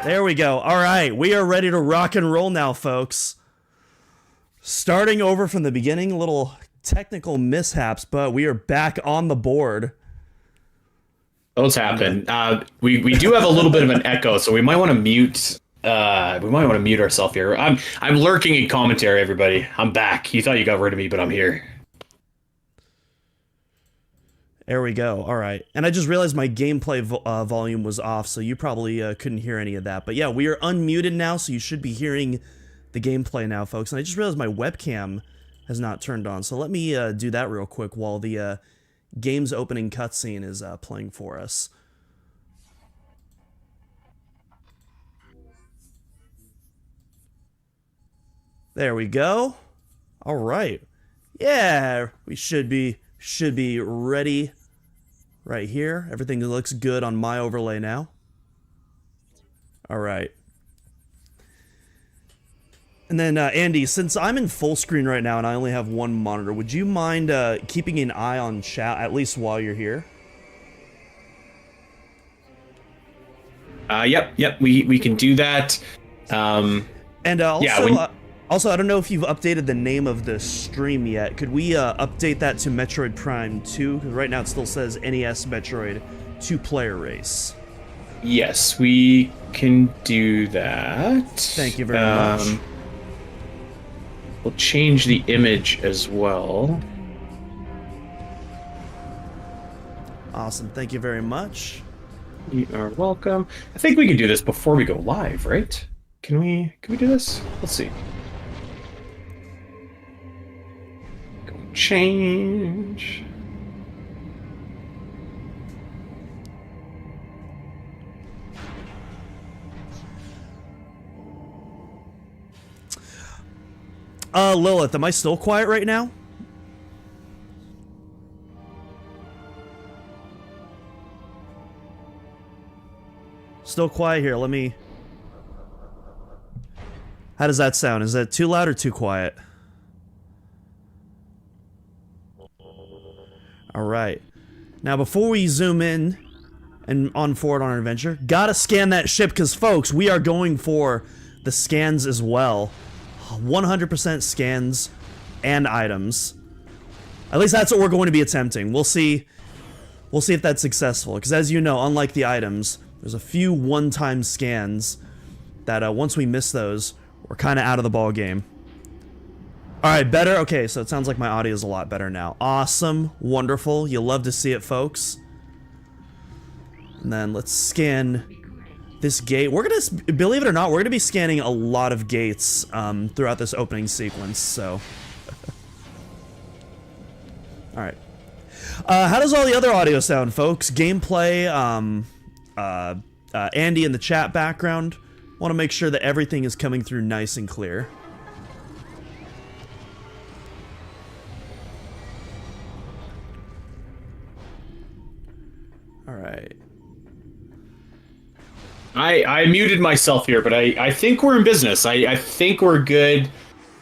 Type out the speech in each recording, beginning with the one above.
There we go. All right, we are ready to rock and roll now, folks. Starting over from the beginning, little technical mishaps, but we are back on the board. Those happen. We do have a little bit of an echo, so we might want to mute. Ourselves here. I'm lurking in commentary, everybody. I'm back. You thought you got rid of me, but I'm here. There we go. All right. And I just realized my gameplay volume was off, so you probably couldn't hear any of that. But yeah, we are unmuted now, so you should be hearing the gameplay now, folks. And I just realized my webcam has not turned on, so let me do that real quick while the game's opening cutscene is playing for us. There we go. All right. Yeah, we should be ready right here. Everything looks good on my overlay now. All right. And then, Andy, since I'm in full screen right now and I only have one monitor, would you mind keeping an eye on chat, at least while you're here? Yep, we can do that. And also, yeah, also, I don't know if you've updated the name of the stream yet. Could we update that to Metroid Prime 2? Because right now it still says NES Metroid 2-player race. Yes, we can do that. Thank you very much. We'll change the image as well. Awesome, thank you very much. You are welcome. I think we can do this before we go live, right? Can we do this? Let's see. Go change. Lilith, am I still quiet right now? Still quiet here, let me... How does that sound? Is that too loud or too quiet? Alright. Now before we zoom in and on forward on our adventure, gotta scan that ship because folks, we are going for the scans as well. 100% scans and items. At least that's what we're going to be attempting. We'll see if that's successful. Because as you know, unlike the items, there's a few one-time scans that once we miss those, we're kind of out of the ball game. Alright, better? Okay, so it sounds like my audio is a lot better now. Awesome. Wonderful. You'll love to see it, folks. And then let's scan this gate. We're gonna, believe it or not, we're gonna be scanning a lot of gates throughout this opening sequence, so. Alright. How does all the other audio sound, folks? Gameplay, Andy in the chat background. Want to make sure that everything is coming through nice and clear. Alright. I muted myself here, but I think we're in business. I think we're good.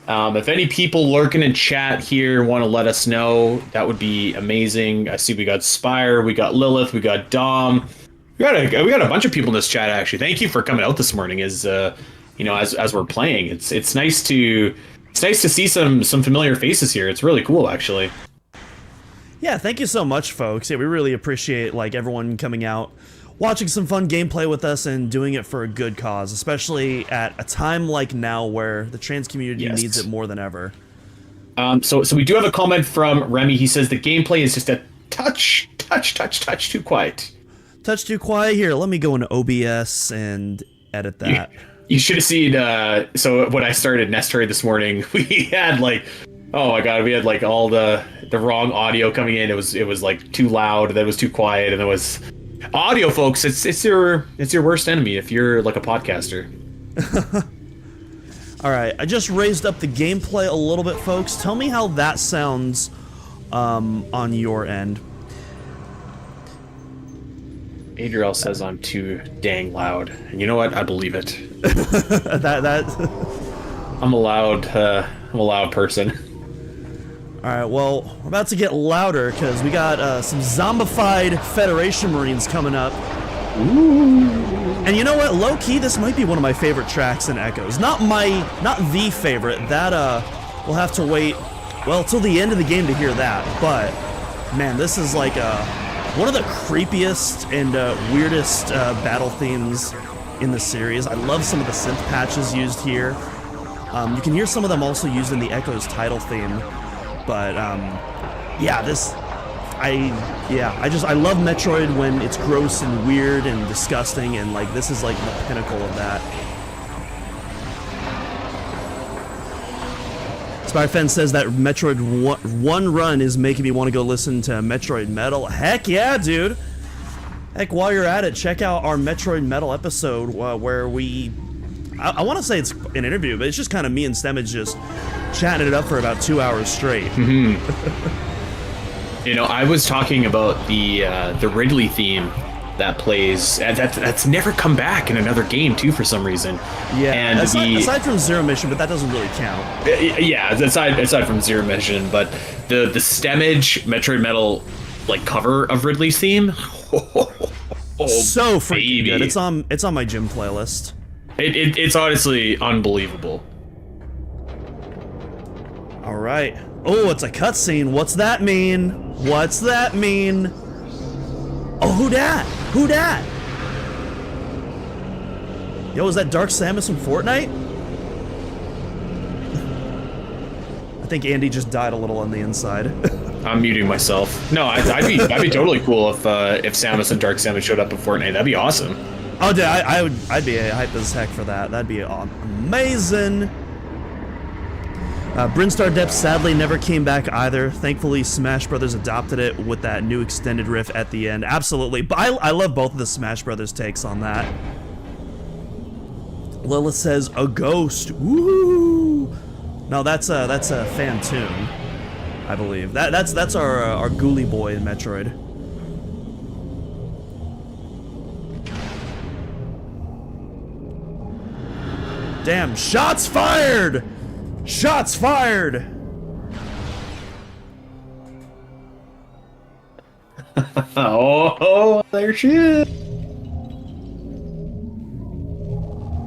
If any people lurking in chat here want to let us know, that would be amazing. I see we got Spire, we got Lilith, we got Dom. We got a bunch of people in this chat actually. Thank you for coming out this morning. As we're playing, it's nice to see some familiar faces here. It's really cool actually. Yeah, thank you so much, folks. Yeah, we really appreciate everyone coming out, watching some fun gameplay with us, and doing it for a good cause, especially at a time like now where the trans community needs it more than ever. So we do have a comment from Remy. He says the gameplay is just a touch too quiet. Touch too quiet. Here, let me go into OBS and edit that. You should have seen, so when I started Nestoid this morning, we had oh my god, we had all the wrong audio coming in. It was too loud, then it was too quiet, and it was audio, folks. It's your worst enemy if you're a podcaster. Alright, I just raised up the gameplay a little bit, folks. Tell me how that sounds on your end. Adriel says I'm too dang loud, and you know what? I believe it. I'm a loud person. Alright, well, we're about to get louder because we got some zombified Federation Marines coming up. Ooh. And you know what? Low key, this might be one of my favorite tracks in Echoes. Not the favorite. That we'll have to wait, well, till the end of the game to hear that. But man, this is like one of the creepiest and weirdest battle themes in the series. I love some of the synth patches used here. You can hear some of them also used in the Echoes title theme. But yeah, I love Metroid when it's gross and weird and disgusting, and like this is like the pinnacle of that. Spyfen says that Metroid 1 run is making me want to go listen to Metroid Metal. Heck yeah, dude! Heck, while you're at it, check out our Metroid Metal episode where we... I want to say it's an interview, but it's just kind of me and Stemage just chatting it up for about 2 hours straight. You know, I was talking about the Ridley theme that plays, and that's never come back in another game too for some reason. Yeah, and aside from Zero Mission, but that doesn't really count. Yeah, aside from Zero Mission, but the Stemage Metroid Metal like cover of Ridley's theme, so freaking good. It's on my gym playlist. It's honestly unbelievable. All right. Oh, it's a cutscene. What's that mean? What's that mean? Oh, who dat? Who dat? Yo, is that Dark Samus from Fortnite? I think Andy just died a little on the inside. I'm muting myself. No, I'd be totally cool if Samus and Dark Samus showed up in Fortnite. That'd be awesome. Oh, dude, I'd be hype as heck for that. That'd be amazing. Brinstar Depths sadly never came back either. Thankfully, Smash Brothers adopted it with that new extended riff at the end. Absolutely. But I love both of the Smash Brothers takes on that. Lilith says, a ghost. Woo! No, that's a fan tune, I believe. That's our ghoulie boy in Metroid. Damn, shots fired! Shots fired! Oh, there she is.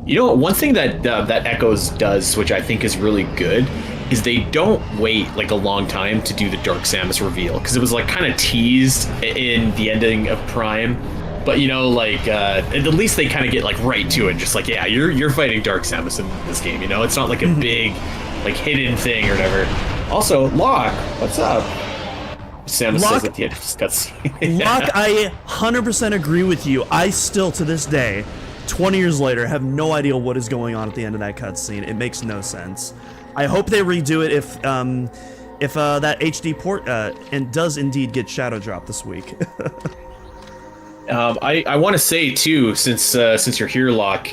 You know, one thing that Echoes does, which I think is really good, is they don't wait like a long time to do the Dark Samus reveal, because it was like kind of teased in the ending of Prime. But you know, like at least they kind of get like right to it, just like, yeah, you're fighting Dark Samus in this game. You know, it's not like a big like hidden thing or whatever. Also, Locke, what's up? Samus says at the end of this cutscene. Locke, I 100% agree with you. I still, to this day, 20 years later, have no idea what is going on at the end of that cutscene. It makes no sense. I hope they redo it if that HD port and does indeed get shadow dropped this week. I want to say too, since you're here, Locke,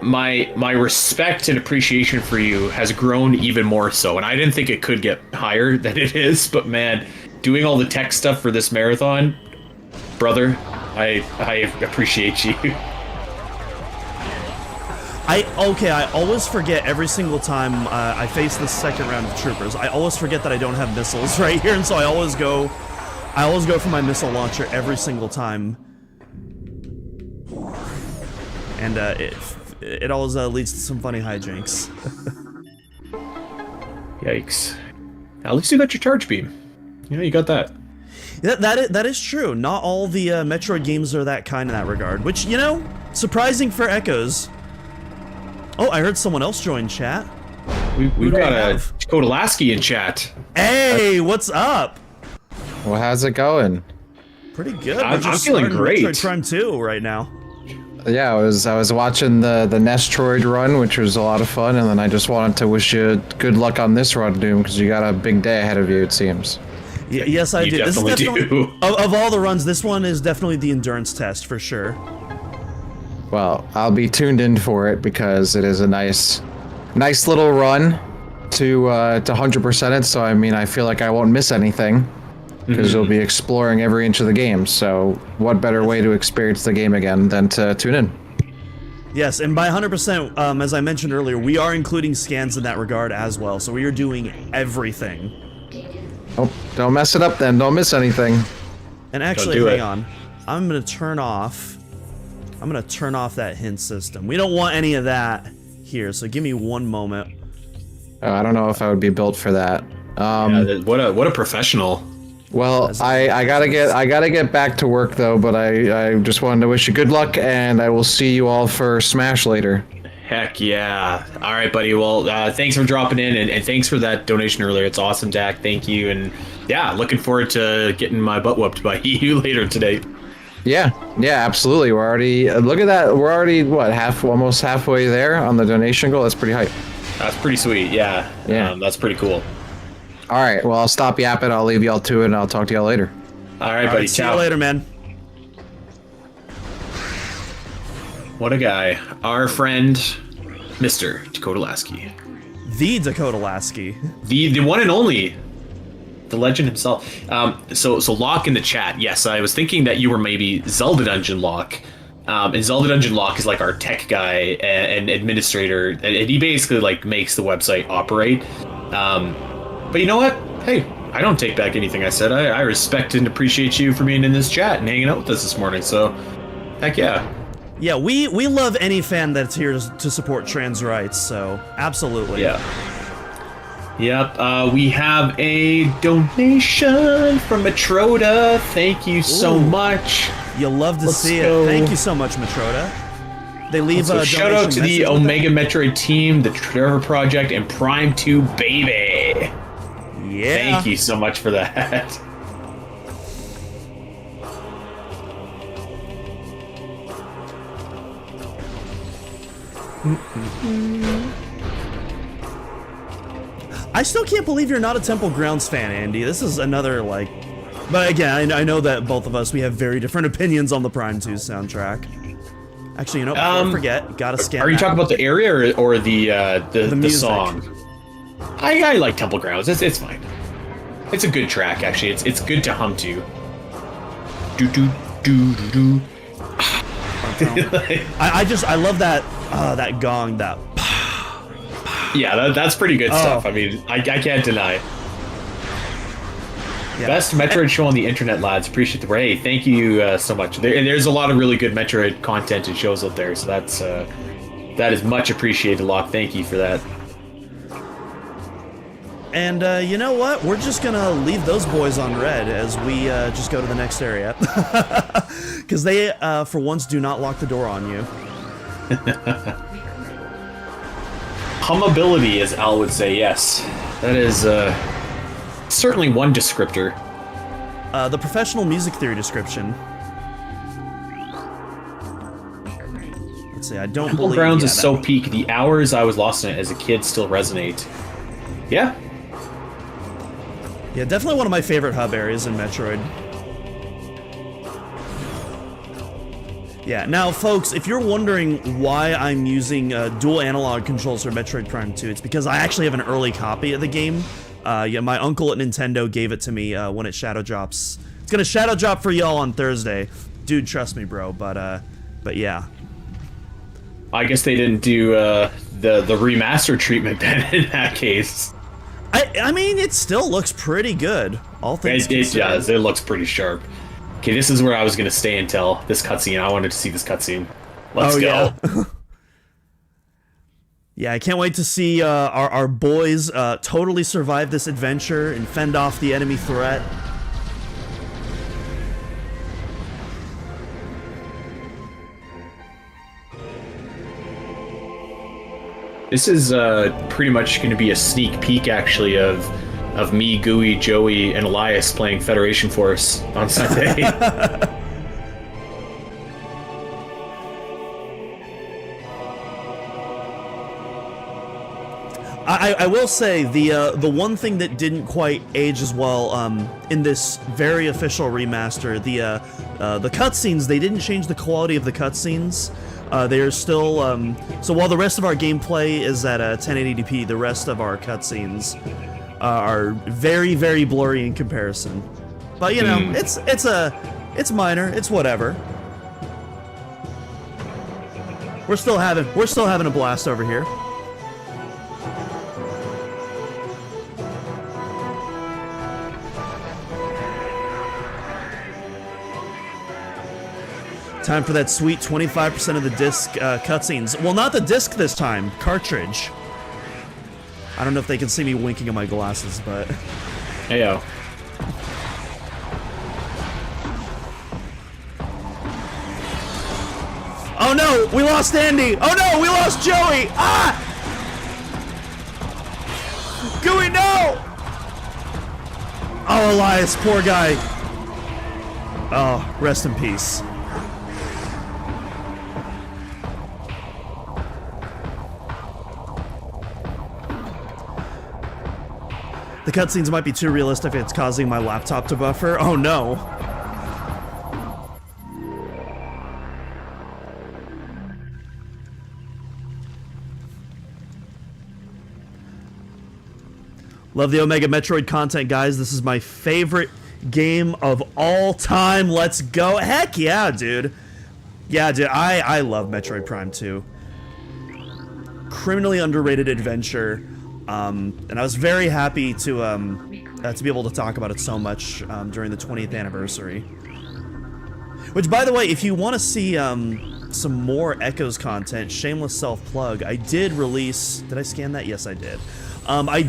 my respect and appreciation for you has grown even more so, and I didn't think it could get higher than it is. But man, doing all the tech stuff for this marathon, brother, I appreciate you. I always forget every single time I face the second round of troopers. I always forget that I don't have missiles right here, and so I always go for my missile launcher every single time. And it always leads to some funny hijinks. Yikes. At least you got your charge beam. You know, you got that. Yeah, that is true. Not all the Metroid games are that kind in that regard, which, you know, surprising for Echoes. Oh, I heard someone else join chat. We've got a Kodalaski in chat. Hey, what's up? Well, how's it going? Pretty good. I'm feeling great. Metroid Prime 2 right now. Yeah, I was watching the Nestroid run, which was a lot of fun, and then I just wanted to wish you good luck on this run, Doom, because you got a big day ahead of you, it seems. Yes, I do. Definitely this is definitely do. Of all the runs, this one is definitely the endurance test for sure. Well, I'll be tuned in for it because it is a nice little run to 100% it. So I mean, I feel like I won't miss anything because you'll be exploring every inch of the game. So what better way to experience the game again than to tune in? Yes, and by 100%, as I mentioned earlier, we are including scans in that regard as well. So we are doing everything. Oh, don't mess it up then. Don't miss anything. And actually, hang on. I'm going to turn off I'm gonna turn off that hint system. We don't want any of that here, so give me one moment. Oh, I don't know if I would be built for that. Yeah, what a professional. Well, I gotta get back to work though, but I just wanted to wish you good luck, and I will see you all for Smash later. Heck yeah. All right, buddy. Well, thanks for dropping in, and thanks for that donation earlier. It's awesome, Dak. Thank you. And yeah, looking forward to getting my butt whooped by you later today. Yeah, absolutely. We're already look at that. We're already what almost halfway there on the donation goal. That's pretty hype. That's pretty sweet. Yeah. That's pretty cool. All right. Well, I'll stop yapping. I'll leave y'all to it, and I'll talk to y'all later. All right, buddy. See Ciao. you later, man. What a guy. Our friend, Mr. Dakota Lasky. The Dakota Lasky. The one and only. The legend himself. So Locke in the chat. Yes, I was thinking that you were maybe Zelda Dungeon Locke. And Zelda Dungeon Locke is like our tech guy and administrator. And he basically like makes the website operate. But you know what? Hey, I don't take back anything I said. I respect and appreciate you for being in this chat and hanging out with us this morning. So, heck yeah. Yeah, we love any fan that's here to support trans rights, so absolutely. Yeah. Yep, we have a donation from Metroida. Thank you so much. You'll love to see it. Thank you so much, Metroida. They leave a shout out to the Omega Metroid team, the Trevor Project, and Prime 2 baby. Yeah. Thank you so much for that. I still can't believe you're not a Temple Grounds fan, Andy. This is another, like... But again, I know that both of us, we have very different opinions on the Prime 2 soundtrack. Actually, you know, don't forget, gotta scan Are you talking about the area or the song? I like Temple Grounds. It's fine. It's a good track, actually. It's good to hum to. Do do do do do. I love that that gong, that... Yeah, that's pretty good stuff. I mean, I can't deny. Yeah. Best Metroid show on the internet, lads. Appreciate the hey, thank you so much. There's a lot of really good Metroid content and shows out there, so that is much appreciated, Locke. Thank you for that. And you know what? We're just gonna leave those boys on red as we just go to the next area, because they, for once, do not lock the door on you. Hummability, as Al would say. Yes, that is certainly one descriptor. The professional music theory description. Let's see. I don't Temple believe Grounds is so peak. The hours I was lost in it as a kid still resonate. Yeah. Yeah, definitely one of my favorite hub areas in Metroid. Yeah, now folks, if you're wondering why I'm using dual analog controls for Metroid Prime 2, it's because I actually have an early copy of the game. Yeah, my uncle at Nintendo gave it to me when it shadow drops. It's gonna shadow drop for y'all on Thursday. Dude, trust me, bro, but yeah. I guess they didn't do the remaster treatment then in that case. I mean, it still looks pretty good. All things it does. It looks pretty sharp. Okay, this is where I was gonna stay until this cutscene. I wanted to see this cutscene. Let's go. Yeah. Yeah, I can't wait to see our boys totally survive this adventure and fend off the enemy threat. This is pretty much going to be a sneak peek, actually, of me, Gooey, Joey, and Elias playing Federation Force on Sunday. I will say the one thing that didn't quite age as well in this very official remaster, the cutscenes, they didn't change the quality of the cutscenes. They are still so while the rest of our gameplay is at 1080p, the rest of our cutscenes are very, very blurry in comparison. But you know, it's minor, it's whatever. We're still having a blast over here. Time for that sweet 25% of the disc cutscenes. Well, not the disc this time. Cartridge. I don't know if they can see me winking at my glasses, but... Heyo. Oh no! We lost Andy! Oh no! We lost Joey! Ah! Gooey, no! Oh, Elias, poor guy. Oh, rest in peace. The cutscenes might be too realistic if it's causing my laptop to buffer. Oh no. Love the Omega Metroid content, guys. This is my favorite game of all time. Let's go. Heck yeah, dude. Yeah, dude, I love Metroid Prime 2. Criminally underrated adventure. And I was very happy to be able to talk about it so much during the 20th anniversary. Which, by the way, if you want to see some more Echoes content, shameless self-plug, I did release... Did I scan that? Yes, I did. I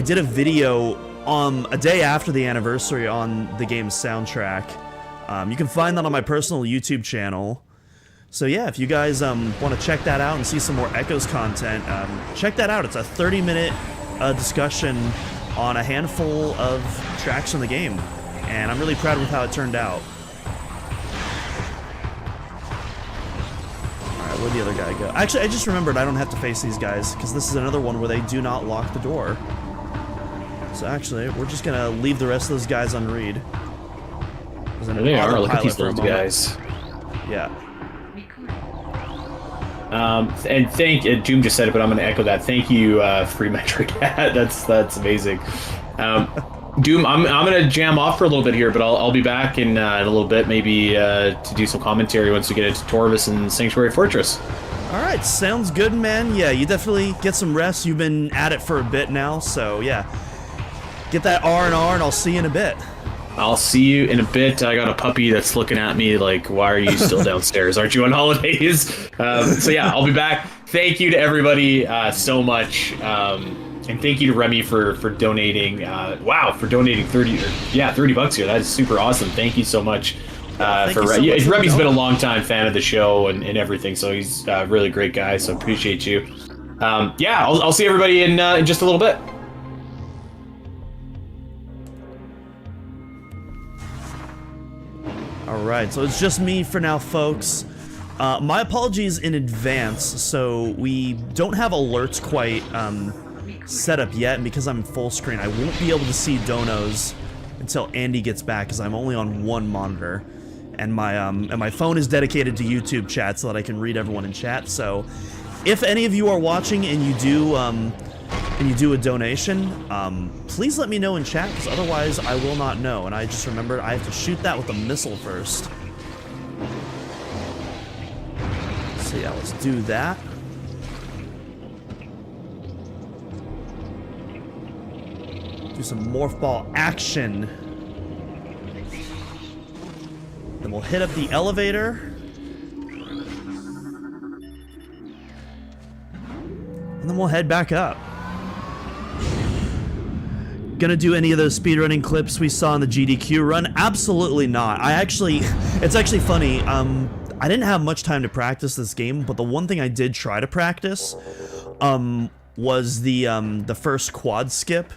did a video a day after the anniversary on the game's soundtrack. You can find that on my personal YouTube channel. So yeah, if you guys want to check that out and see some more Echoes content, check that out. It's a 30-minute discussion on a handful of tracks from the game, and I'm really proud with how it turned out. Alright, where'd the other guy go? Actually, I just remembered I don't have to face these guys, because this is another one where they do not lock the door. So actually, we're just gonna leave the rest of those guys unread. There they are, look at these little guys. Yeah. And Doom just said it, but I'm going to echo that. Thank you, Free Metric. That's amazing. Doom, I'm going to jam off for a little bit here, but I'll be back in a little bit, maybe to do some commentary once we get into Torvus and Sanctuary Fortress. All right, sounds good, man. Yeah, you definitely get some rest. You've been at it for a bit now, so yeah. Get that R&R, and I'll see you in a bit. I'll see you in a bit. I got a puppy that's looking at me like, why are you still downstairs? Aren't you on holidays? So yeah, I'll be back. Thank you to everybody so much. And thank you to Remy for donating. Wow, for donating 30 bucks here. That is super awesome. Thank you so much. Remy's been a long time fan of the show and everything, so he's a really great guy, so appreciate you. Yeah, I'll see everybody in just a little bit. Alright, so it's just me for now, folks. My apologies in advance, so we don't have alerts quite set up yet, and because I'm full screen, I won't be able to see donos until Andy gets back, because I'm only on one monitor. And my phone is dedicated to YouTube chat so that I can read everyone in chat, so if any of you are watching and you do a donation, please let me know in chat, because otherwise I will not know. And I just remembered I have to shoot that with a missile first. So yeah, let's do that. Do some morph ball action. Then we'll hit up the elevator. And then we'll head back up. Gonna do any of those speedrunning clips we saw in the GDQ run? Absolutely not. It's actually funny, I didn't have much time to practice this game, but the one thing I did try to practice, was the first quad skip,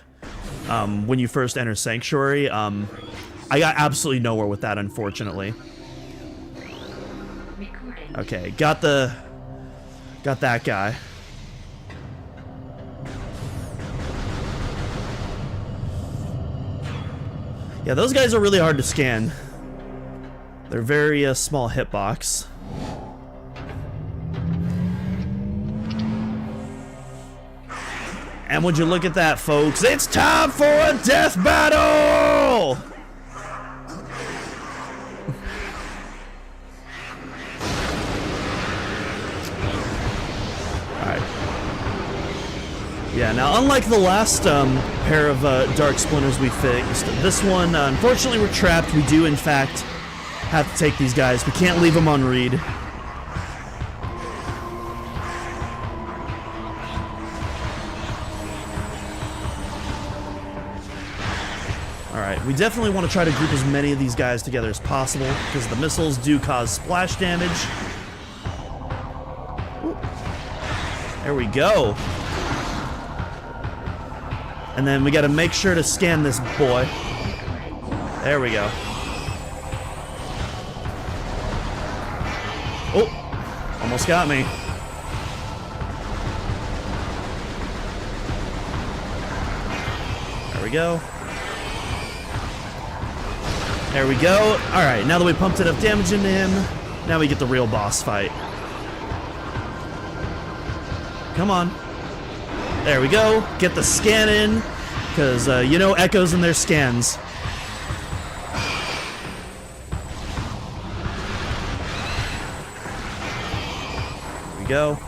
when you first enter Sanctuary. I got absolutely nowhere with that, unfortunately. Okay, got that guy. Yeah, those guys are really hard to scan. They're very small hitbox. And would you look at that, folks? It's time for a death battle! Alright. Yeah, now unlike the last pair of Dark Splinters we fixed, this one, unfortunately we're trapped. We do, in fact, have to take these guys. We can't leave them on read. Alright, we definitely want to try to group as many of these guys together as possible, because the missiles do cause splash damage. Ooh. There we go. And then we got to make sure to scan this boy. There we go. Oh, almost got me. There we go. There we go. Alright, now that we pumped enough damage into him, now we get the real boss fight. Come on. There we go. Get the scan in, because you know Echoes and their scans. There we go.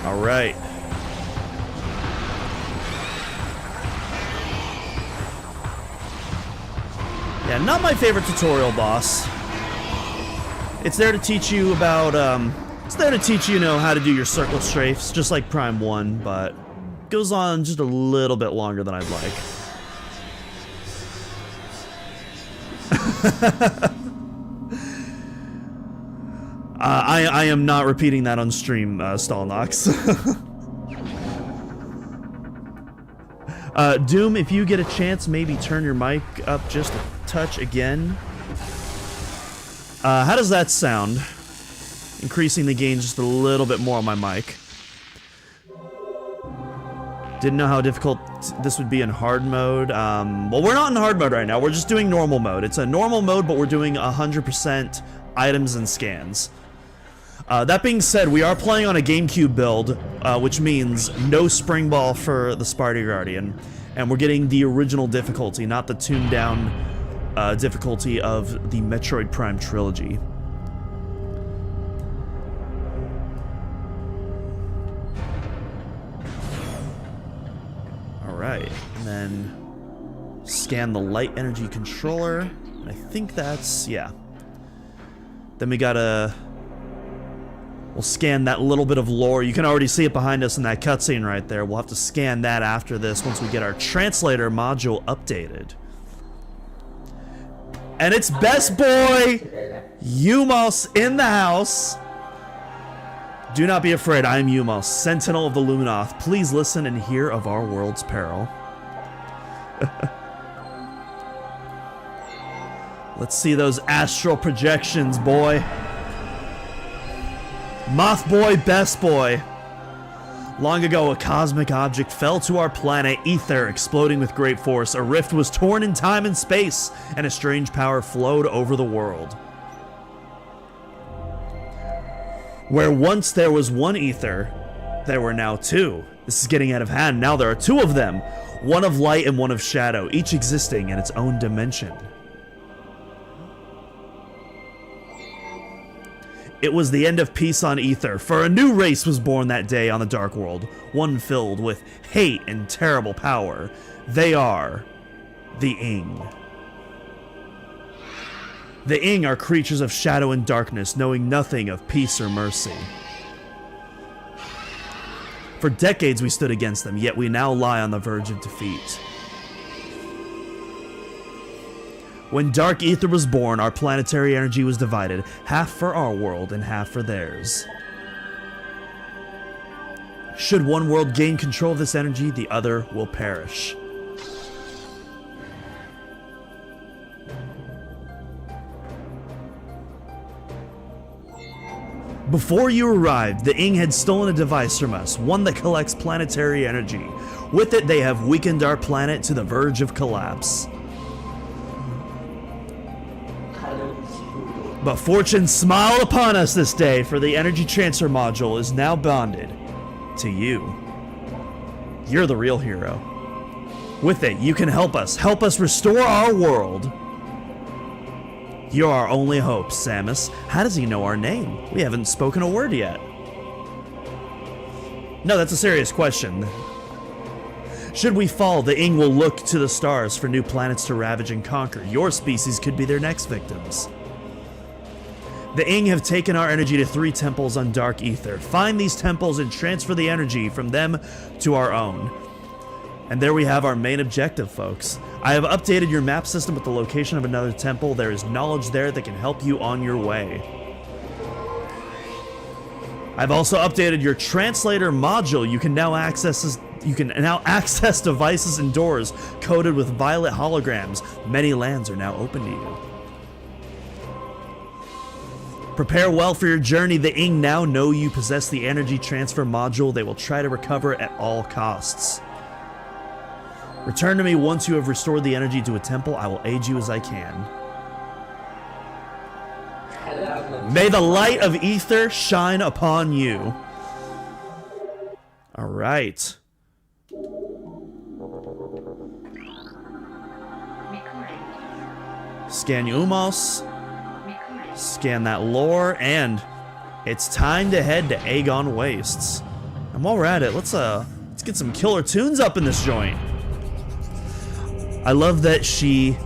All right. Yeah, not my favorite tutorial boss. It's there to teach you about, it's there to teach you, how to do your circle strafes, just like Prime 1, but goes on just a little bit longer than I'd like. I am not repeating that on stream, Stalnox. Doom, if you get a chance, maybe turn your mic up just a touch again. How does that sound? Increasing the gain just a little bit more on my mic. Didn't know how difficult this would be in hard mode. Well, we're not in hard mode right now. We're just doing normal mode. It's a normal mode, but we're doing 100% items and scans. That being said, we are playing on a GameCube build, which means no spring ball for the Sparty Guardian, and we're getting the original difficulty, not the tuned down difficulty of the Metroid Prime trilogy. Alright, and then scan the light energy controller, and I think that's, yeah. Then we gotta... We'll scan that little bit of lore. You can already see it behind us in that cutscene right there. We'll have to scan that after this once we get our translator module updated. And it's best boy Umos in the house. Do not be afraid, I am Umos, Sentinel of the Luminoth. Please listen and hear of our world's peril. Let's see those astral projections, boy. Moth boy, best boy. Long ago, a cosmic object fell to our planet, Ether, exploding with great force. A rift was torn in time and space, and a strange power flowed over the world. Where once there was one Ether, there were now two. This is getting out of hand. Now there are two of them. One of light and one of shadow, each existing in its own dimension. It was the end of peace on Ether, for a new race was born that day on the Dark World, one filled with hate and terrible power. They are the Ing. The Ing are creatures of shadow and darkness, knowing nothing of peace or mercy. For decades we stood against them, yet we now lie on the verge of defeat. When Dark Ether was born, our planetary energy was divided, half for our world and half for theirs. Should one world gain control of this energy, the other will perish. Before you arrived, the Ing had stolen a device from us, one that collects planetary energy. With it, they have weakened our planet to the verge of collapse. But fortune smiled upon us this day, for the energy transfer module is now bonded to you. You're the real hero. With it, you can help us restore our world. You're our only hope, Samus. How does he know our name? We haven't spoken a word yet. No, that's a serious question. Should we fall, the Ing will look to the stars for new planets to ravage and conquer. Your species could be their next victims. The Ing have taken our energy to 3 temples on Dark Ether. Find these temples and transfer the energy from them to our own. And there we have our main objective, folks. I have updated your map system with the location of another temple. There is knowledge there that can help you on your way. I've also updated your translator module. You can now access devices and doors coded with violet holograms. Many lands are now open to you. Prepare well for your journey. The Ing now know you possess the energy transfer module. They will try to recover at all costs. Return to me once you have restored the energy to a temple. I will aid you as I can. May the light of Ether shine upon you. All right. Scan Umos. Scan that lore, and it's time to head to Aegon Wastes. And while we're at it, let's get some killer tunes up in this joint. I love that she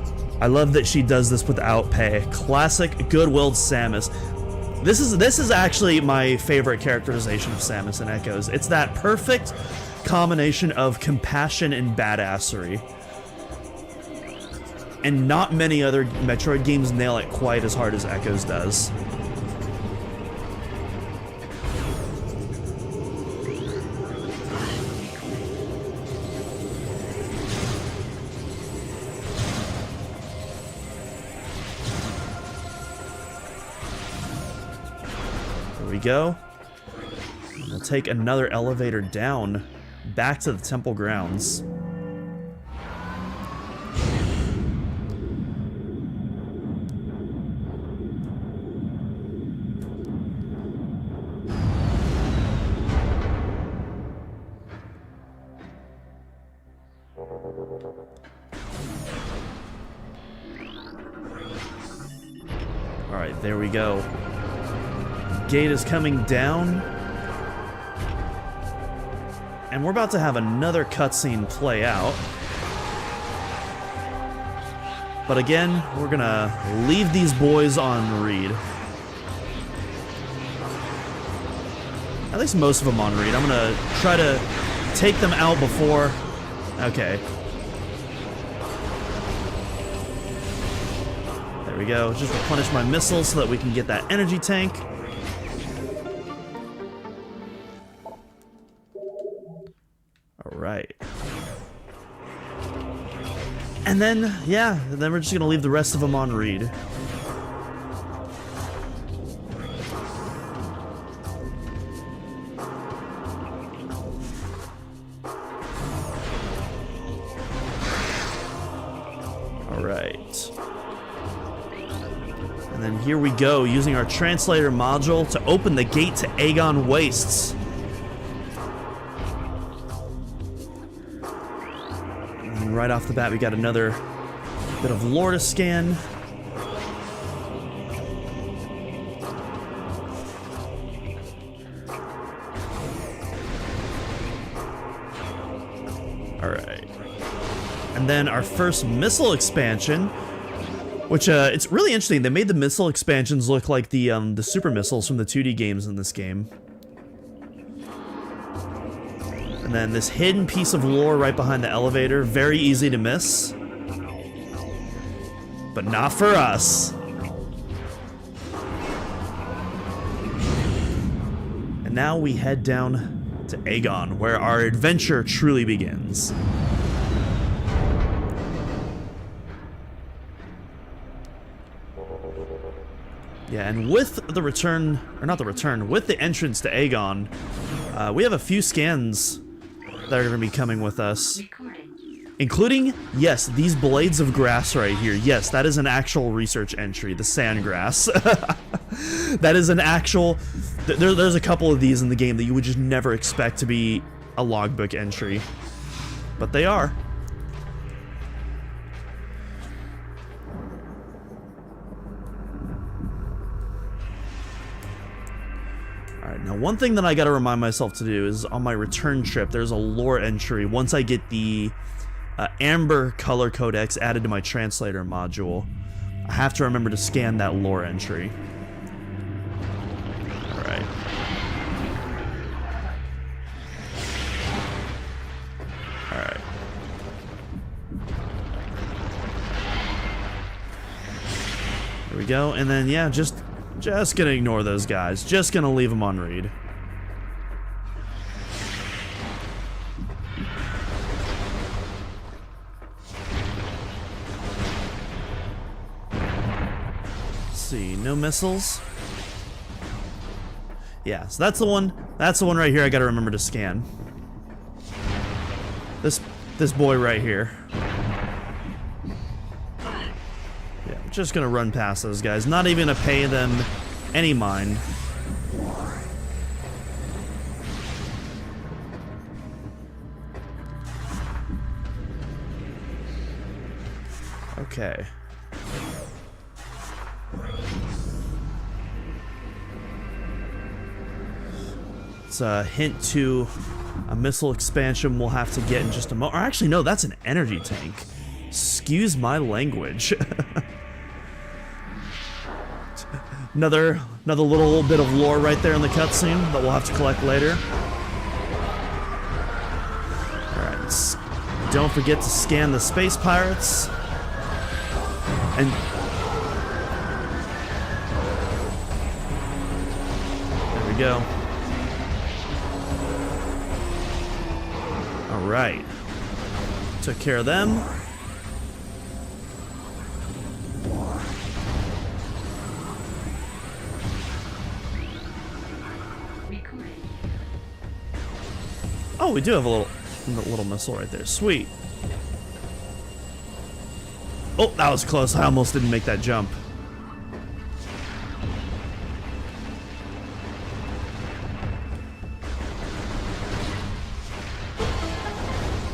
does this without pay. Classic good-willed Samus. This is actually my favorite characterization of Samus and Echoes. It's that perfect combination of compassion and badassery. And not many other Metroid games nail it quite as hard as Echoes does. There we go. We'll take another elevator down, back to the temple grounds. Alright, there we go. Gate is coming down. And we're about to have another cutscene play out. But again, we're gonna leave these boys on read. At least most of them on read. I'm gonna try to take them out before... Okay. There we go. Just replenish my missiles so that we can get that energy tank. Alright. And then, yeah, then we're just gonna leave the rest of them on read. Alright. And then here we go, using our translator module to open the gate to Aegon Wastes. And right off the bat, we got another bit of lore to scan. Alright. And then our first missile expansion, which it's really interesting. They made the missile expansions look like the super missiles from the 2D games in this game. And then this hidden piece of lore right behind the elevator, very easy to miss. But not for us. And now we head down to Aegon, where our adventure truly begins. Yeah, and with the return, or not the return, with the entrance to Aegon, we have a few scans that are going to be coming with us. Including, yes, these blades of grass right here. Yes, that is an actual research entry, the sandgrass. That is an actual... There's a couple of these in the game that you would just never expect to be a logbook entry. But they are. Alright, now one thing that I gotta remind myself to do is on my return trip, there's a lore entry. Once I get the Amber color codex added to my translator module, I have to remember to scan that lore entry. Alright. Alright. There we go, and then yeah, just gonna ignore those guys. Just gonna leave them on read. Let's see, no missiles. Yeah, so that's the one. That's the one right here. I gotta remember to scan. This boy right here. Just gonna run past those guys, not even gonna pay them any mind. Okay. It's a hint to a missile expansion we'll have to get in just a moment. Or actually, no, that's an energy tank. Excuse my language. Another little bit of lore right there in the cutscene that we'll have to collect later. Alright, don't forget to scan the space pirates. And there we go. Alright. Took care of them. Oh, we do have a little missile right there. Sweet. Oh, that was close. I almost didn't make that jump.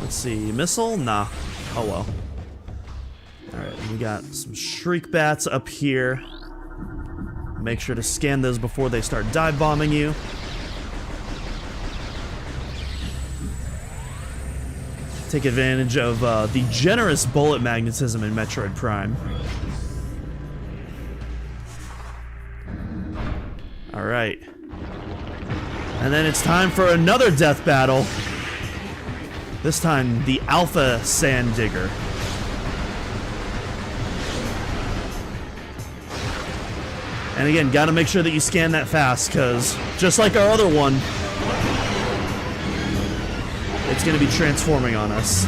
Let's see. Missile? Nah. Oh well. Alright, we got some shriek bats up here. Make sure to scan those before they start dive bombing you. Take advantage of the generous bullet magnetism in Metroid Prime. Alright. And then it's time for another death battle. This time, the Alpha Sand Digger. And again, gotta make sure that you scan that fast, because just like our other one, it's going to be transforming on us.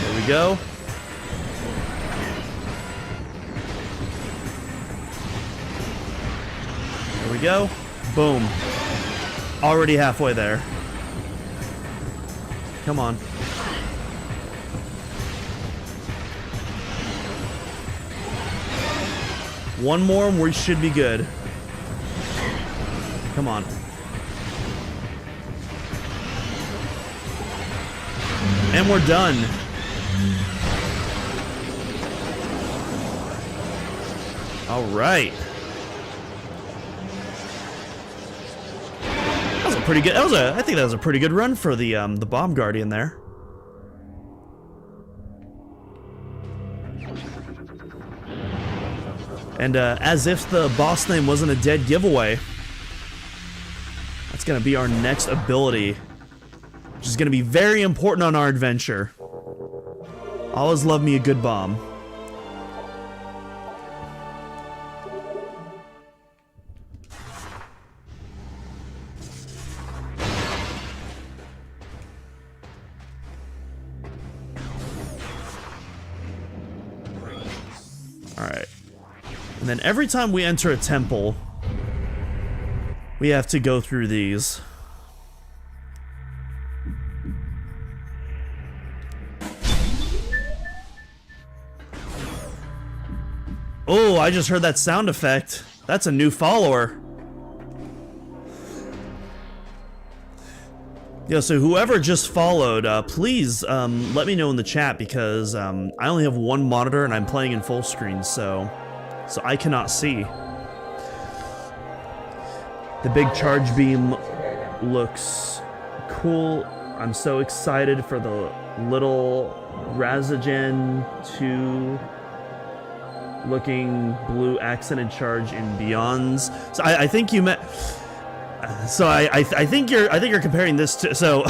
There we go. There we go. Boom. Already halfway there. Come on. One more and we should be good. Come on. And we're done. All right. That was a pretty good. I think that was a pretty good run for the Bomb Guardian there. And as if the boss name wasn't a dead giveaway, that's going to be our next ability, which is going to be very important on our adventure. Always love me a good bomb. Alright. And then every time we enter a temple, we have to go through these. Oh, I just heard that sound effect. That's a new follower. Yeah, so whoever just followed, please let me know in the chat because I only have one monitor and I'm playing in full screen, so I cannot see. The big charge beam looks cool. I'm so excited for the little Razagen 2 looking blue accented charge in Beyonds. So I think you meant. So I think you're comparing this to. So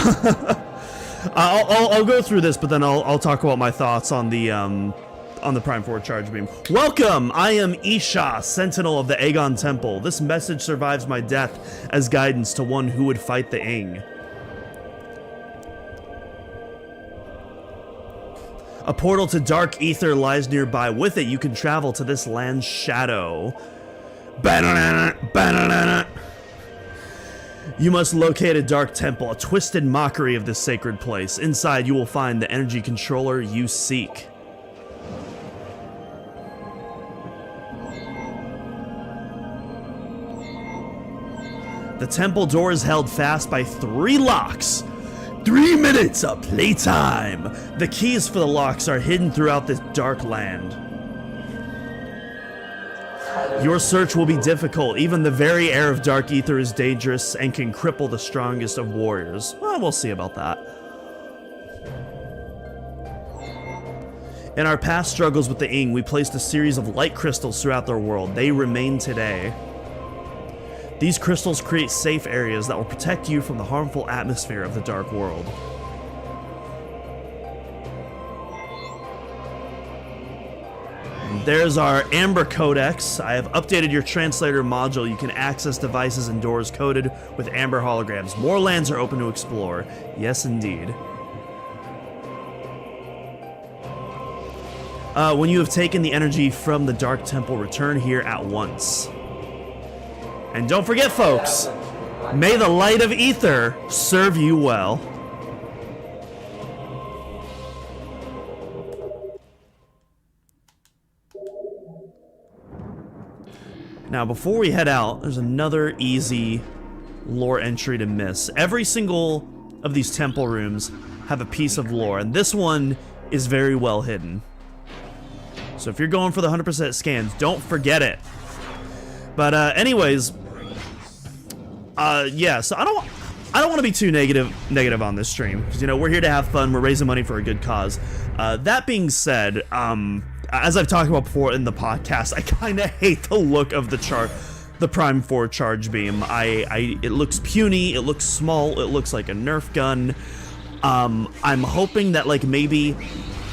I'll go through this, but then I'll talk about my thoughts on the Prime 4 charge beam. Welcome! I am Isha, Sentinel of the Aegon Temple. This message survives my death as guidance to one who would fight the Ing. A portal to dark ether lies nearby. With it, you can travel to this land's shadow. Banana, banana. You must locate a dark temple, a twisted mockery of this sacred place. Inside, you will find the energy controller you seek. The temple door is held fast by 3 locks. 3 minutes of playtime! The keys for the locks are hidden throughout this dark land. Your search will be difficult. Even the very air of dark ether is dangerous and can cripple the strongest of warriors. Well, we'll see about that. In our past struggles with the Ing, we placed a series of light crystals throughout their world. They remain today. These crystals create safe areas that will protect you from the harmful atmosphere of the dark world. There's our Amber Codex. I have updated your translator module. You can access devices and doors coded with Amber holograms. More lands are open to explore. Yes, indeed. When you have taken the energy from the Dark Temple, return here at once. And don't forget, folks, may the light of ether serve you well. Now, before we head out, there's another easy lore entry to miss. Every single of these temple rooms have a piece of lore, and this one is very well hidden. So if you're going for the 100% scans, don't forget it. But anyways, yeah. So I don't want to be too negative on this stream because, you know, we're here to have fun. We're raising money for a good cause. That being said, as I've talked about before in the podcast, I kind of hate the look of the Prime 4 charge beam. It looks puny. It looks small. It looks like a Nerf gun. I'm hoping that, like, maybe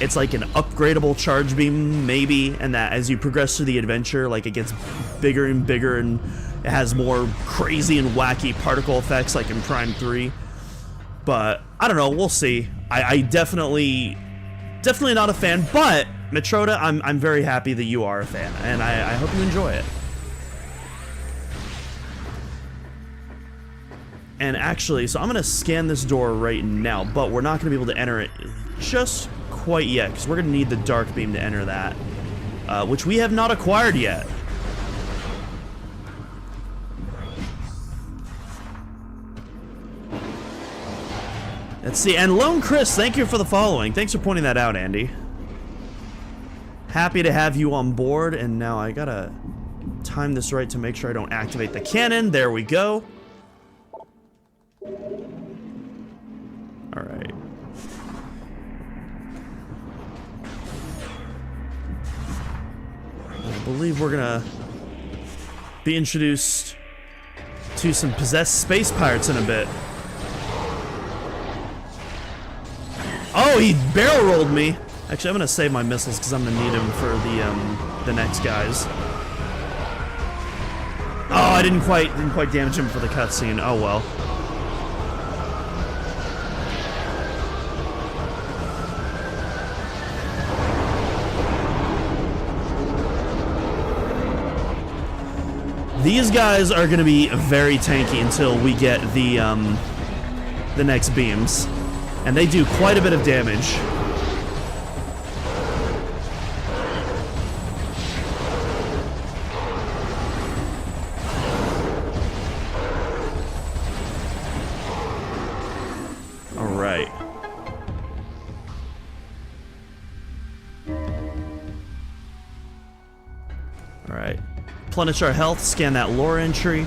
it's like an upgradable charge beam, maybe, and that as you progress through the adventure, like, it gets bigger and bigger and it has more crazy and wacky particle effects like in Prime 3. But I don't know, we'll see. I definitely not a fan, but Metroida, I'm very happy that you are a fan, and I hope you enjoy it. And actually, so I'm gonna scan this door right now, but we're not gonna be able to enter it just quite yet, because we're gonna need the dark beam to enter that, which we have not acquired yet. Let's see, and Lone Chris, thank you for the following. Thanks for pointing that out, Andy. Happy to have you on board, and now I gotta time this right to make sure I don't activate the cannon. There we go. Alright. I believe we're gonna be introduced to some possessed space pirates in a bit. Oh, he barrel rolled me. Actually, I'm gonna save my missiles because I'm gonna need them for the next guys. Oh, I didn't quite damage him for the cutscene. Oh well. These guys are gonna be very tanky until we get the next beams. And they do quite a bit of damage. Alright. Replenish our health, scan that lore entry.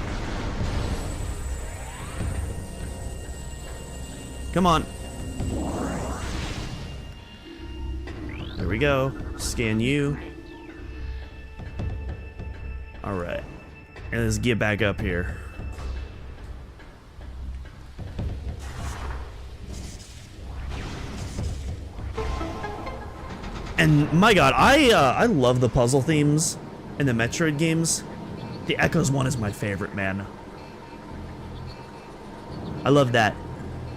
Come on. There we go. Scan you. Alright. And let's get back up here. And my god, I love the puzzle themes in the Metroid games. The Echoes one is my favorite, man. I love that.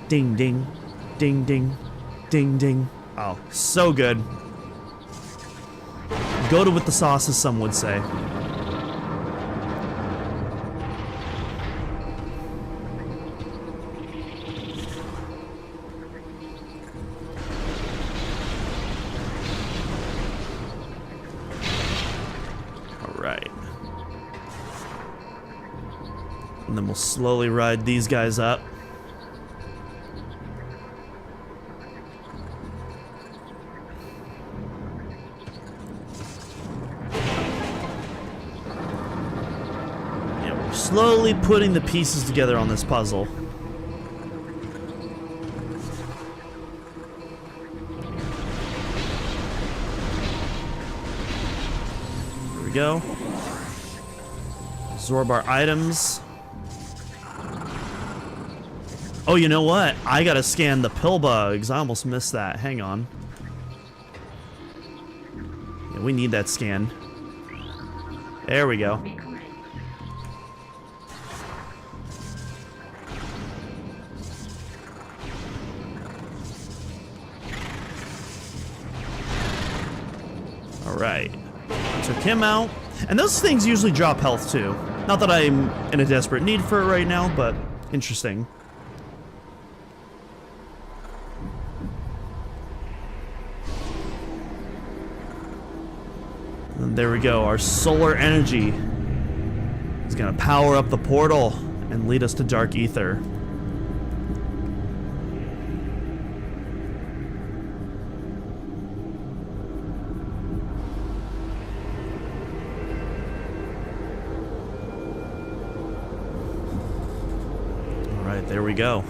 Ding ding, ding ding, ding ding. Oh, so good. Go to with the sauce, as some would say. Alright. And then we'll slowly ride these guys up. Slowly putting the pieces together on this puzzle. There we go. Absorb our items. Oh, you know what? I gotta scan the pill bugs. I almost missed that. Hang on. Yeah, we need that scan. There we go. Alright. Took him out. And those things usually drop health too. Not that I'm in a desperate need for it right now, but interesting. And there we go. Our solar energy is going to power up the portal and lead us to Dark Ether. There we go.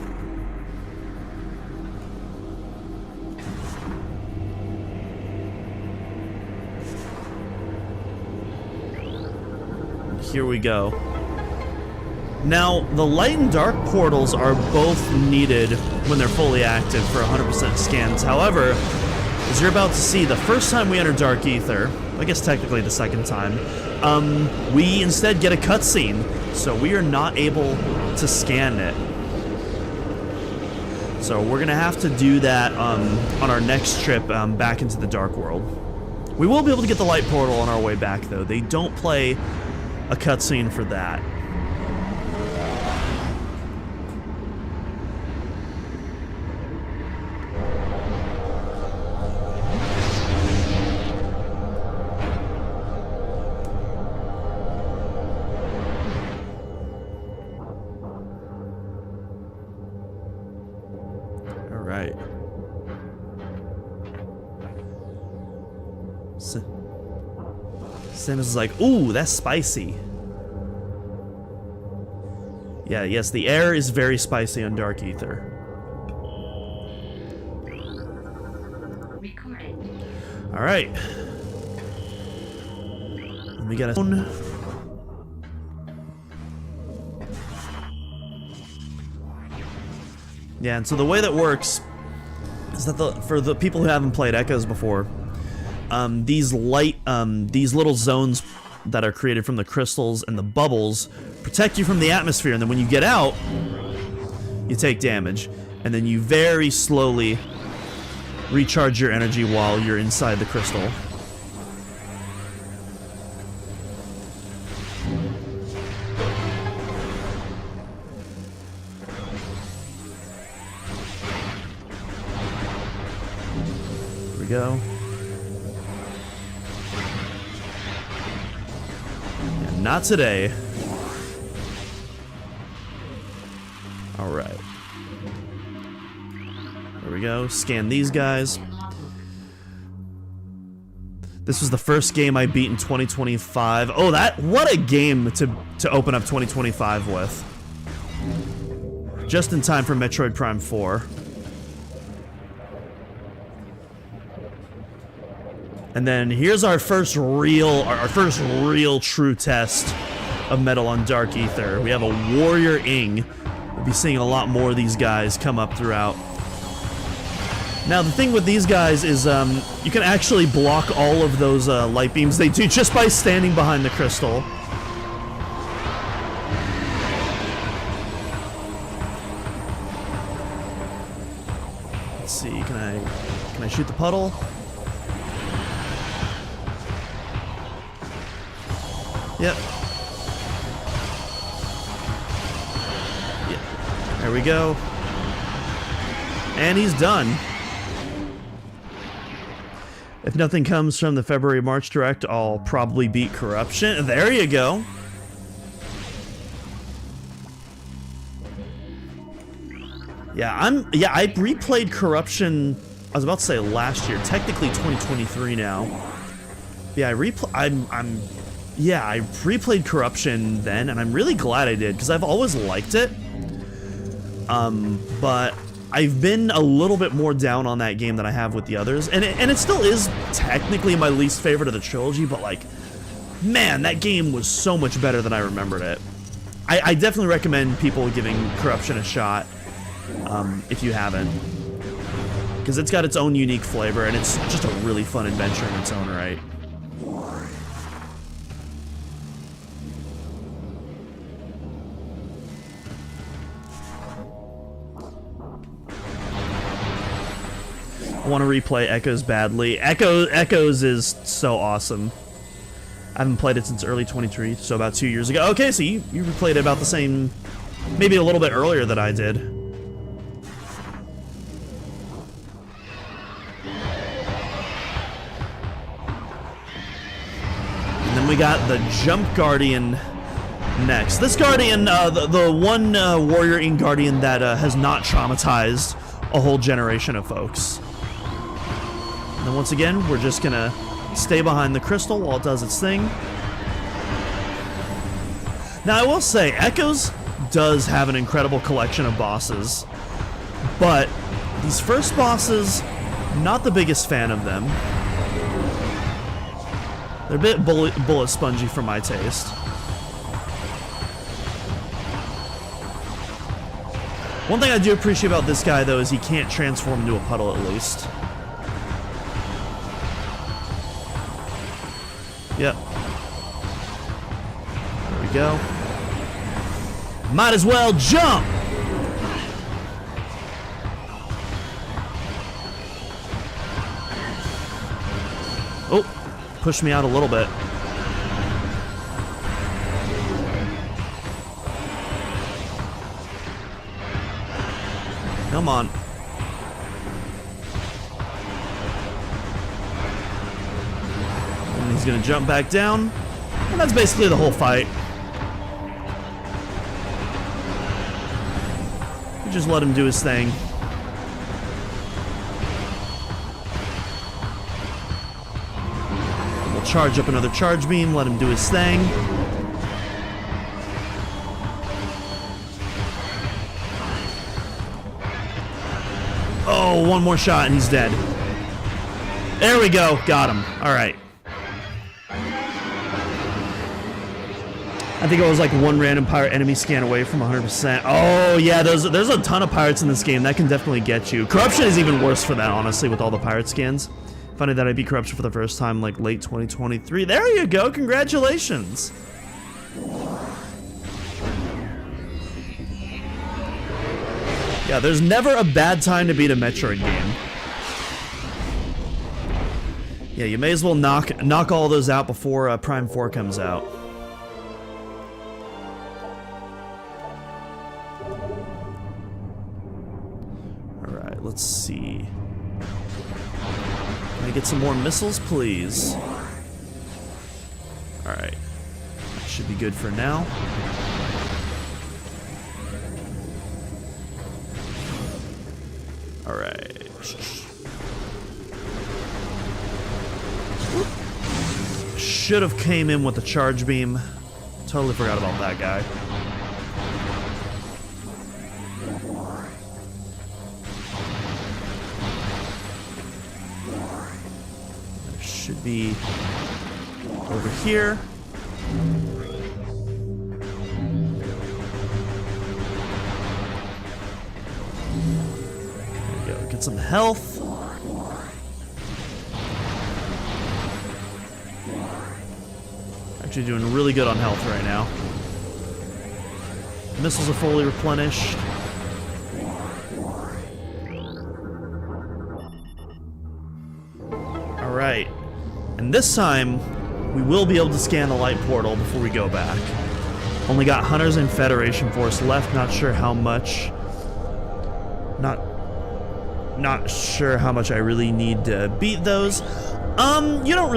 Here we go. Now, the light and dark portals are both needed when they're fully active for 100% scans. However, as you're about to see, the first time we enter Dark Ether, I guess technically the second time, we instead get a cutscene, so we are not able to scan it. So we're gonna have to do that on our next trip back into the Dark World. We will be able to get the light portal on our way back, though. They don't play a cutscene for that. Right. Samus is like, ooh, that's spicy. Yeah, yes, the air is very spicy on Dark Ether. Alright. We got a... Yeah, and so the way that works is that for the people who haven't played Echoes before, these little zones that are created from the crystals and the bubbles protect you from the atmosphere, and then when you get out, you take damage, and then you very slowly recharge your energy while you're inside the crystal. Go. Yeah, not today. All right. There we go. Scan these guys. This was the first game I beat in 2025. Oh, what a game to open up 2025 with. Just in time for Metroid Prime 4. And then here's our first real true test of Metal on Dark Ether. We have a Warrior Ing. We'll be seeing a lot more of these guys come up throughout. Now the thing with these guys is you can actually block all of those light beams they do just by standing behind the crystal. Let's see, can I shoot the puddle? Yep. Yeah. There we go. And he's done. If nothing comes from the February-March Direct, I'll probably beat Corruption. There you go. Yeah, I replayed Corruption, I was about to say last year, technically 2023 now. Yeah, I replayed Corruption then, and I'm really glad I did, because I've always liked it. But I've been a little bit more down on that game than I have with the others, and it still is technically my least favorite of the trilogy, but like, man, that game was so much better than I remembered it. I definitely recommend people giving Corruption a shot, if you haven't, because it's got its own unique flavor, and it's just a really fun adventure in its own right. I want to replay Echoes badly. Echoes is so awesome. I haven't played it since early 23, so about 2 years ago. Okay, so you replayed it about the same, maybe a little bit earlier than I did. And then we got the Jump Guardian next. This Guardian, the one Warrior Ing Guardian that has not traumatized a whole generation of folks. And then once again, we're just gonna stay behind the crystal while it does its thing. Now, I will say, Echoes does have an incredible collection of bosses, but these first bosses, not the biggest fan of them. They're a bit bullet spongy for my taste. One thing I do appreciate about this guy, though, is he can't transform into a puddle, at least. Yep. There we go. Might as well jump! Oh, pushed me out a little bit. Come on. And he's gonna jump back down. And that's basically the whole fight. You just let him do his thing. We'll charge up another charge beam, let him do his thing. Oh, one more shot and he's dead. There we go. Got him. Alright. I think it was like one random pirate enemy scan away from 100%. Oh, yeah, there's a ton of pirates in this game. That can definitely get you. Corruption is even worse for that, honestly, with all the pirate scans. Funny that I beat Corruption for the first time, like, late 2023. There you go. Congratulations. Yeah, there's never a bad time to beat a Metroid game. Yeah, you may as well knock all those out before Prime 4 comes out. Alright, let's see. Can I get some more missiles, please? Alright. Should be good for now. Alright. should have came in with the charge beam. Totally forgot about that guy. There should be over here. There we go. Get some health. Actually doing really good on health right now. Missiles are fully replenished. Alright. And this time, we will be able to scan the light portal before we go back. Only got Hunters and Federation Force left, not sure how much. Not sure how much I really need to beat those. You don't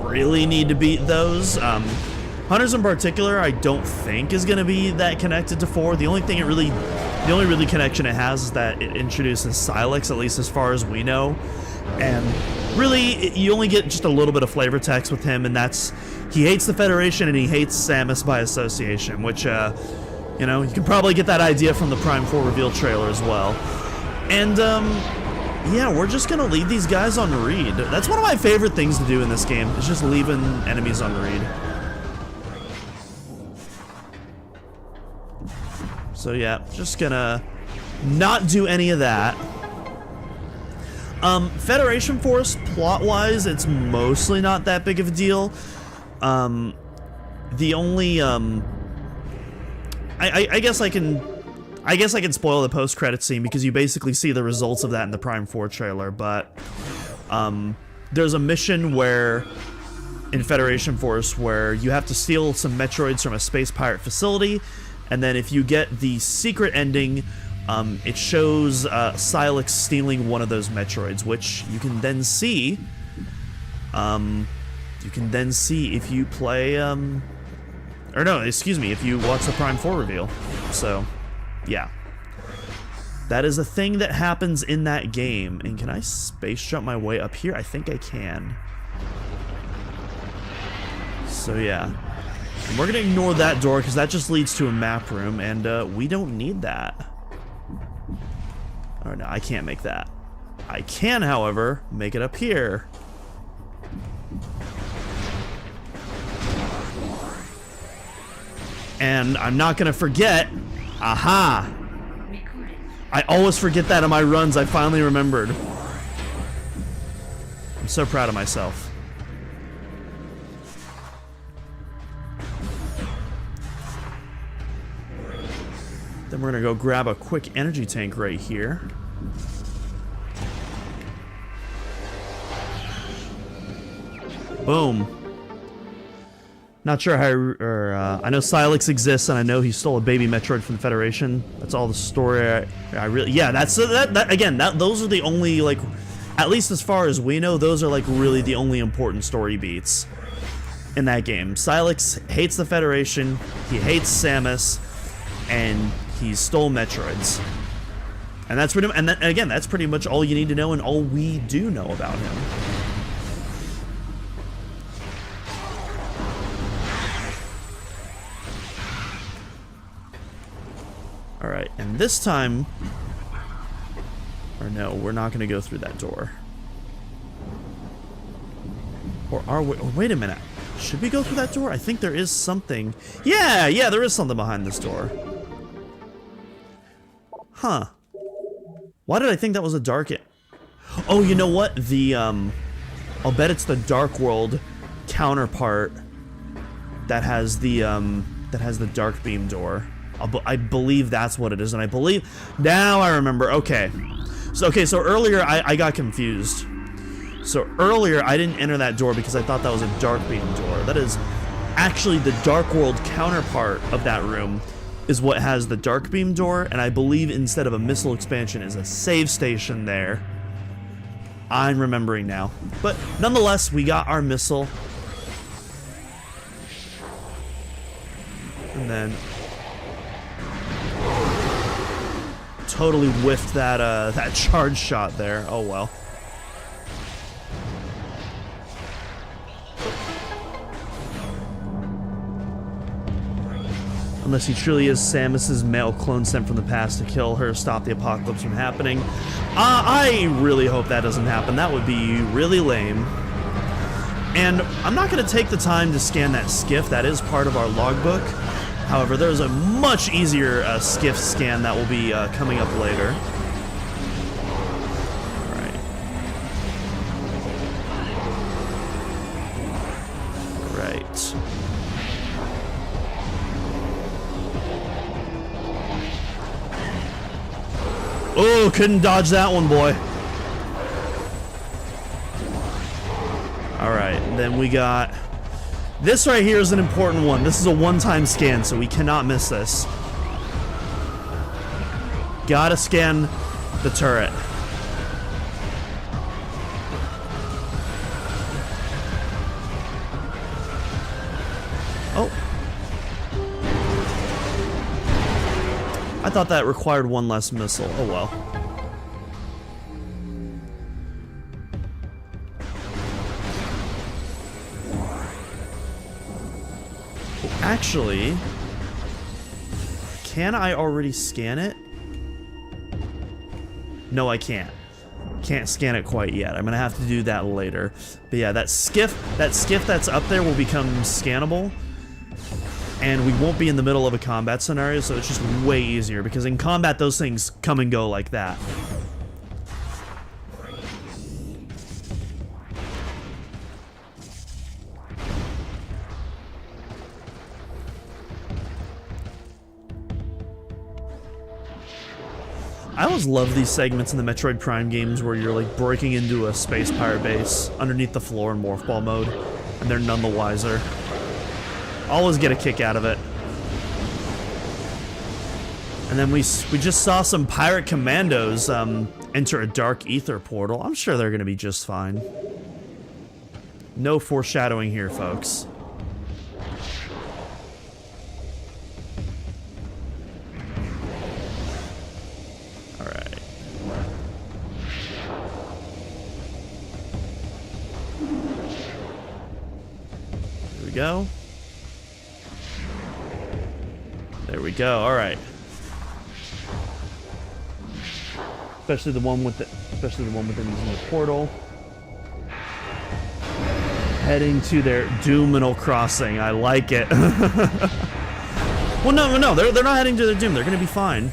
really need to beat those. Hunters in particular, I don't think is going to be that connected to 4. The only really connection it has is that it introduces Silex, at least as far as we know. And really, you only get just a little bit of flavor text with him, and that's he hates the Federation and he hates Samus by association, which, you know, you can probably get that idea from the Prime 4 reveal trailer as well. And, yeah, we're just gonna leave these guys on read. That's one of my favorite things to do in this game, is just leaving enemies on read. So yeah, just gonna not do any of that. Federation Force, plot-wise, it's mostly not that big of a deal. The only, I guess I can spoil the post-credit scene because you basically see the results of that in the Prime 4 trailer, but there's a mission where in Federation Force where you have to steal some Metroids from a space pirate facility, and then if you get the secret ending, it shows Silex stealing one of those Metroids, which you can then see. If you play, or no, excuse me, if you watch the Prime 4 reveal. So, yeah. That is a thing that happens in that game. And can I space jump my way up here? I think I can. So, yeah. And we're going to ignore that door because that just leads to a map room, and we don't need that. Oh, no, I can't make that. I can, however, make it up here. And I'm not going to forget. Aha! I always forget that in my runs. I finally remembered. I'm so proud of myself. Then we're going to go grab a quick energy tank right here. Boom. Not sure how, I know Silex exists, and I know he stole a baby Metroid from the Federation. That's all the story I really, yeah, those are the only, like, at least as far as we know, those are, like, really the only important story beats in that game. Silex hates the Federation, he hates Samus, and he stole Metroids. And that's pretty, and again, that's pretty much all you need to know and all we do know about him. Alright, and this time... Or no, we're not going to go through that door. Or are we... Or wait a minute. Should we go through that door? I think there is something... Yeah, there is something behind this door. Huh. Why did I think that was a dark... Oh, you know what? The, I'll bet it's the Dark World counterpart that has the Dark Beam door. I believe that's what it is, and I believe... Now I remember. Okay. So earlier I got confused. So earlier I didn't enter that door because I thought that was a Dark Beam door. That is actually the Dark World counterpart of that room is what has the Dark Beam door, and I believe instead of a missile expansion is a save station there. I'm remembering now. But nonetheless, we got our missile. And then... Totally whiffed that that charge shot there. Oh well. Unless he truly is Samus's male clone sent from the past to kill her, stop the apocalypse from happening. I really hope that doesn't happen. That would be really lame. And I'm not going to take the time to scan that skiff. That is part of our logbook. However, there's a much easier skiff scan that will be coming up later. Oh, couldn't dodge that one, boy. Alright, then we got... This right here is an important one. This is a one-time scan, so we cannot miss this. Gotta scan the turret. Oh. I thought that required one less missile. Oh well. Actually, can I already scan it? No, I can't. Can't scan it quite yet. I'm gonna have to do that later. But yeah, that skiff that's up there will become scannable. And we won't be in the middle of a combat scenario, so it's just way easier, because in combat those things come and go like that. I always love these segments in the Metroid Prime games where you're like breaking into a space pirate base underneath the floor in morph ball mode, and they're none the wiser. Always get a kick out of it. And then we just saw some pirate commandos enter a dark ether portal. I'm sure they're gonna be just fine. No foreshadowing here, folks. Alright. Here we go. There we go. All right. Especially the one with them using the portal. Heading to their Doominal crossing. I like it. Well, no, they're not heading to their doom. They're gonna be fine.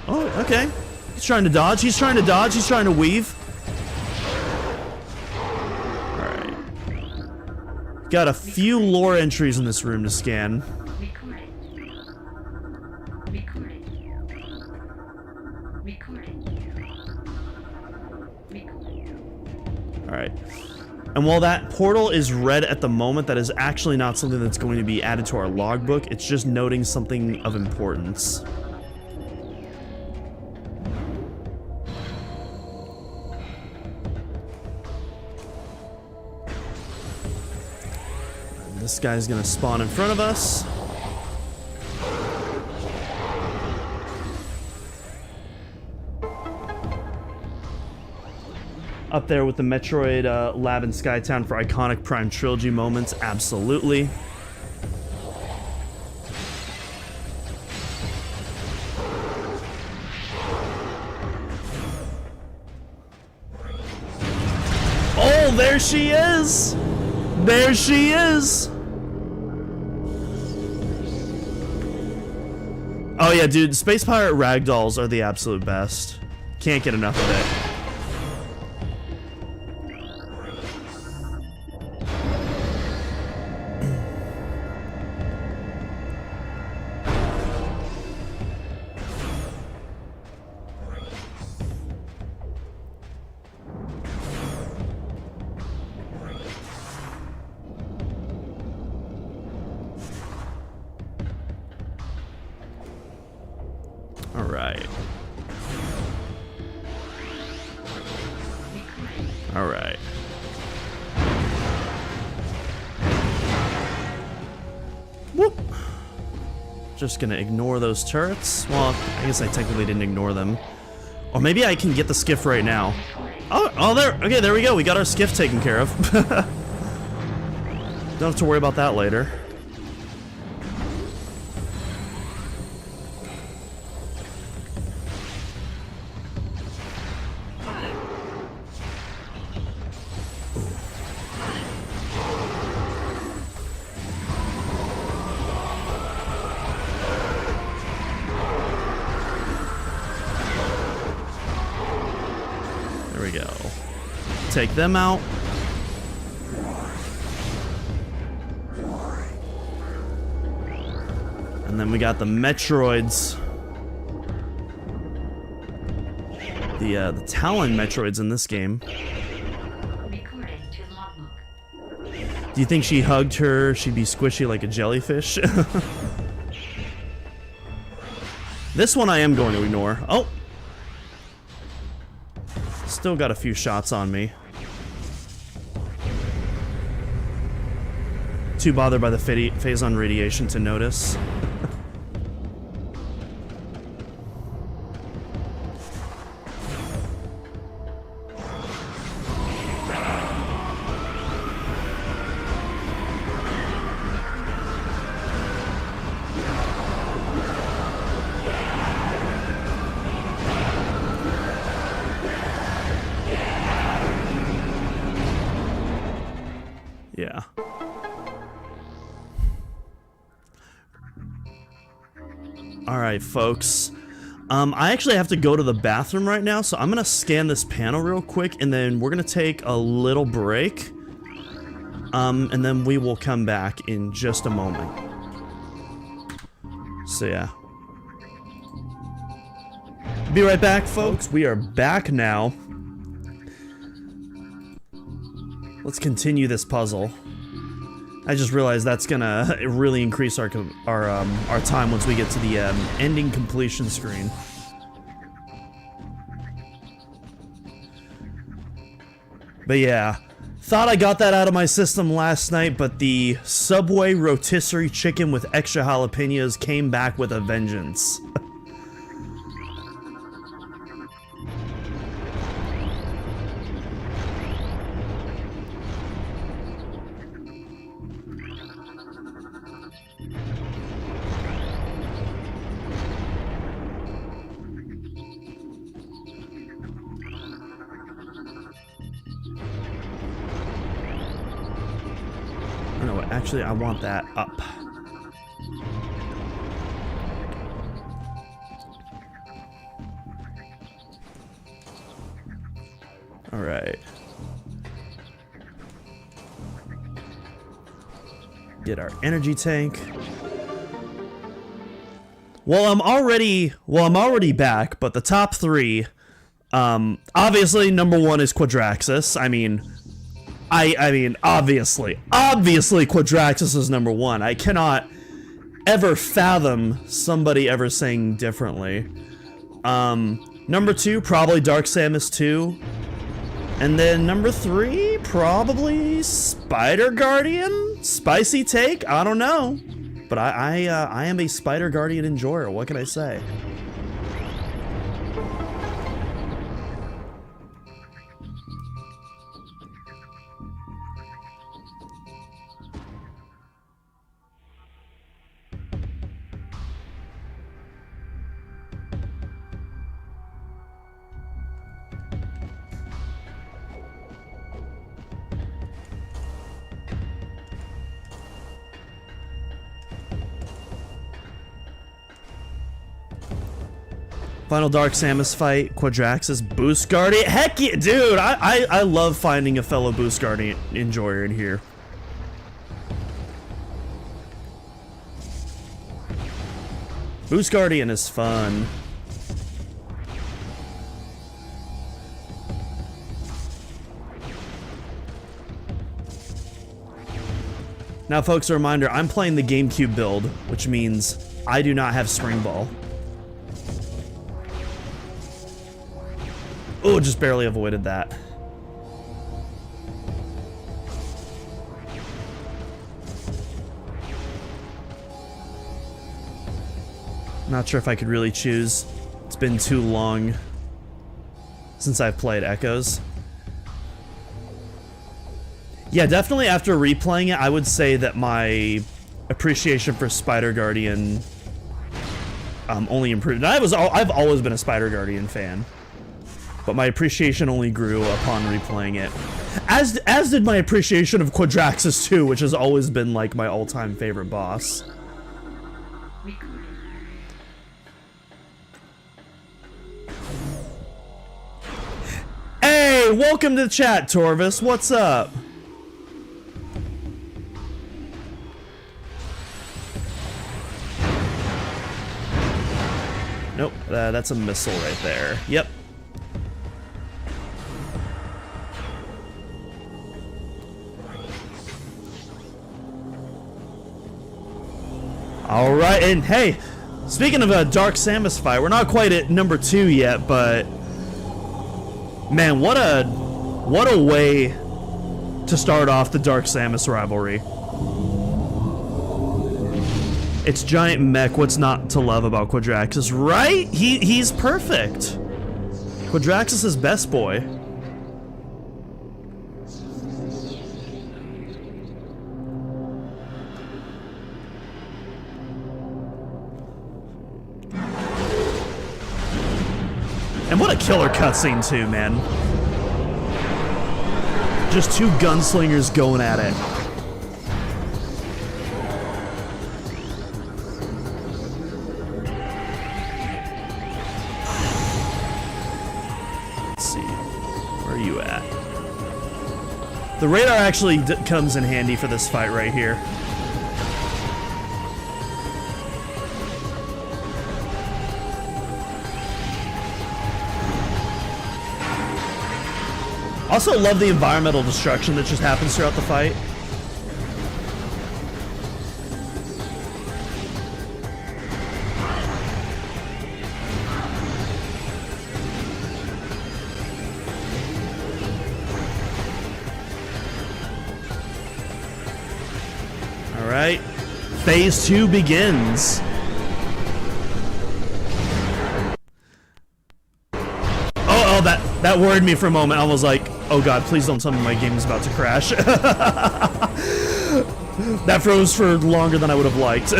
Oh, okay. He's trying to dodge. He's trying to dodge. He's trying to weave. Got a few lore entries in this room to scan. Alright. And while that portal is red at the moment, that is actually not something that's going to be added to our logbook. It's just noting something of importance. This guy's gonna spawn in front of us. Up there with the Metroid lab in Skytown for iconic Prime Trilogy moments, absolutely. Oh, there she is! There she is! Oh yeah, dude, Space Pirate Ragdolls are the absolute best. Can't get enough of it. Alright. Alright. Whoop! Just gonna ignore those turrets. Well, I guess I technically didn't ignore them. Or maybe I can get the skiff right now. Oh, there. Okay, there we go. We got our skiff taken care of. Don't have to worry about that later. take them out. And then we got the Metroids. The Talon Metroids in this game. Do you think she hugged her, she'd be squishy like a jellyfish? This one I am going to ignore. Oh! Still got a few shots on me. Too bothered by the phazon radiation to notice. Yeah. Alright, folks. I actually have to go to the bathroom right now, so I'm gonna scan this panel real quick, and then we're gonna take a little break. And then we will come back in just a moment. So yeah. Be right back, folks. We are back now. Let's continue this puzzle. I just realized that's gonna really increase our time once we get to the ending completion screen. But yeah, thought I got that out of my system last night, but the Subway rotisserie chicken with extra jalapenos came back with a vengeance. No, actually, I want that up. All right. Get our energy tank. Well, I'm already back, but the top three, obviously number one is Quadraxis. I mean, obviously Quadraxis is number one. I cannot ever fathom somebody ever saying differently. Number two, probably Dark Samus 2. And then number three, probably Spider Guardian? Spicy take? I don't know. But I am a Spider Guardian enjoyer, what can I say? Final Dark Samus fight, Quadraxis, Boost Guardian. Heck yeah, dude! I love finding a fellow Boost Guardian enjoyer in here. Boost Guardian is fun. Now, folks, a reminder, I'm playing the GameCube build, which means I do not have Spring Ball. Oh, just barely avoided that. Not sure if I could really choose. It's been too long since I've played Echoes. Yeah, definitely after replaying it, I would say that my appreciation for Spider Guardian only improved. I've always been a Spider Guardian fan, but my appreciation only grew upon replaying it. As did my appreciation of Quadraxis 2, which has always been like my all-time favorite boss. Hey, welcome to the chat, Torvis. What's up? Nope, that's a missile right there. Yep. All right, and hey, speaking of a Dark Samus fight, we're not quite at number 2 yet, but man, what a way to start off the Dark Samus rivalry. It's giant mech. What's not to love about Quadraxis, right? He's perfect. Quadraxis is best boy. And what a killer cutscene too, man. Just two gunslingers going at it. Let's see. Where are you at? The radar actually comes in handy for this fight right here. Also love the environmental destruction that just happens throughout the fight. All right, phase 2 begins. Oh, that worried me for a moment. I was like, oh god, please don't tell me my game is about to crash. That froze for longer than I would have liked.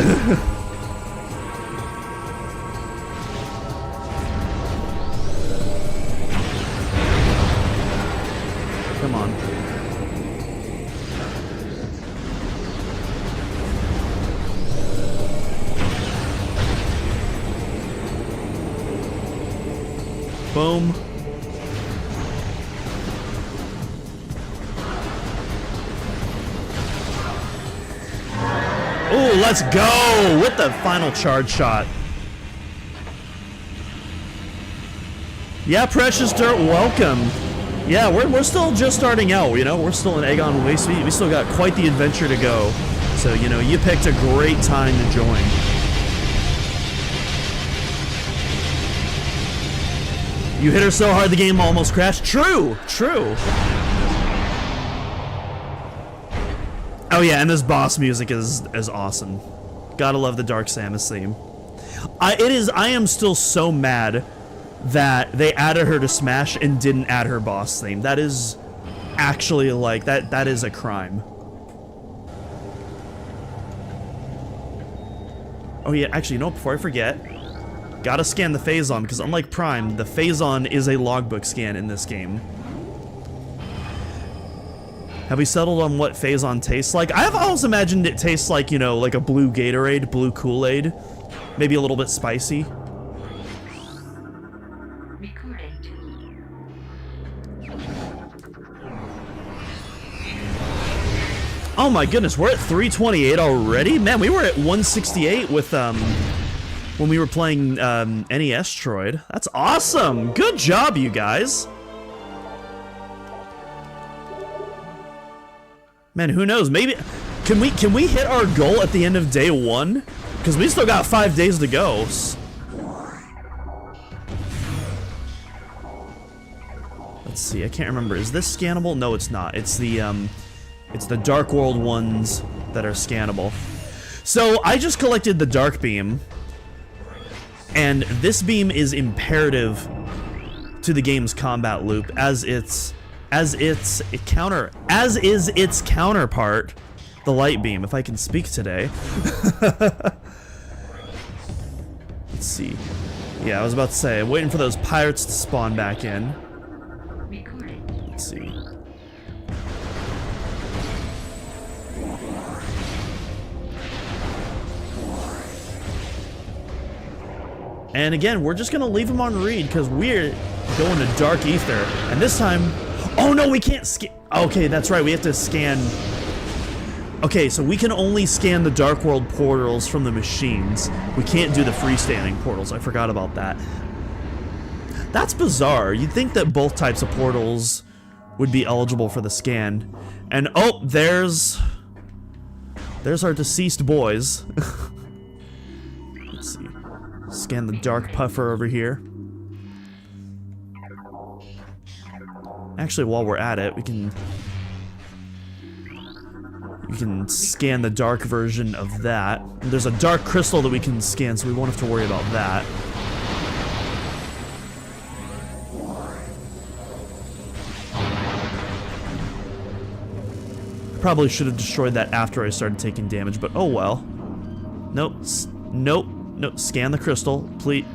Come on. Boom. Ooh, let's go with the final charge shot. Yeah, Precious Dirt, welcome. Yeah, we're still just starting out, you know, we're still in Aegon Waste. We still got quite the adventure to go. So, you know, you picked a great time to join. You hit her so hard the game almost crashed. True, true. Oh yeah, and this boss music is awesome. Gotta love the Dark Samus theme. I am still so mad that they added her to Smash and didn't add her boss theme. That is actually like that is a crime. Oh yeah, actually, no, before I forget, gotta scan the Phazon, because unlike Prime, the Phazon is a logbook scan in this game. Have we settled on what Phazon tastes like? I've always imagined it tastes like, you know, like a blue Gatorade, blue Kool-Aid. Maybe a little bit spicy. Oh my goodness, we're at 328 already? Man, we were at 168 with, when we were playing, NES Troid. That's awesome! Good job, you guys! Man, who knows? Maybe can we hit our goal at the end of day 1? Because we still got 5 days to go. Let's see. I can't remember. Is this scannable? No, it's not. It's the Dark World ones that are scannable. So I just collected the Dark Beam, and this beam is imperative to the game's combat loop, as is its counterpart, the Light Beam, if I can speak today. Let's see. Yeah, I was about to say, I'm waiting for those pirates to spawn back in. Let's see. And again, we're just gonna leave him on read because we're going to Dark Ether. And this time, Oh no, we can't scan. Okay, that's right. We have to scan. Okay, so we can only scan the Dark World portals from the machines. We can't do the freestanding portals. I forgot about that. That's bizarre. You'd think that both types of portals would be eligible for the scan. And oh, there's our deceased boys. Let's see. Scan the Dark Puffer over here. Actually, while we're at it, we can scan the dark version of that. And there's a dark crystal that we can scan, so we won't have to worry about that. Probably should have destroyed that after I started taking damage, but oh well. Nope. Nope. Nope. Scan the crystal, please.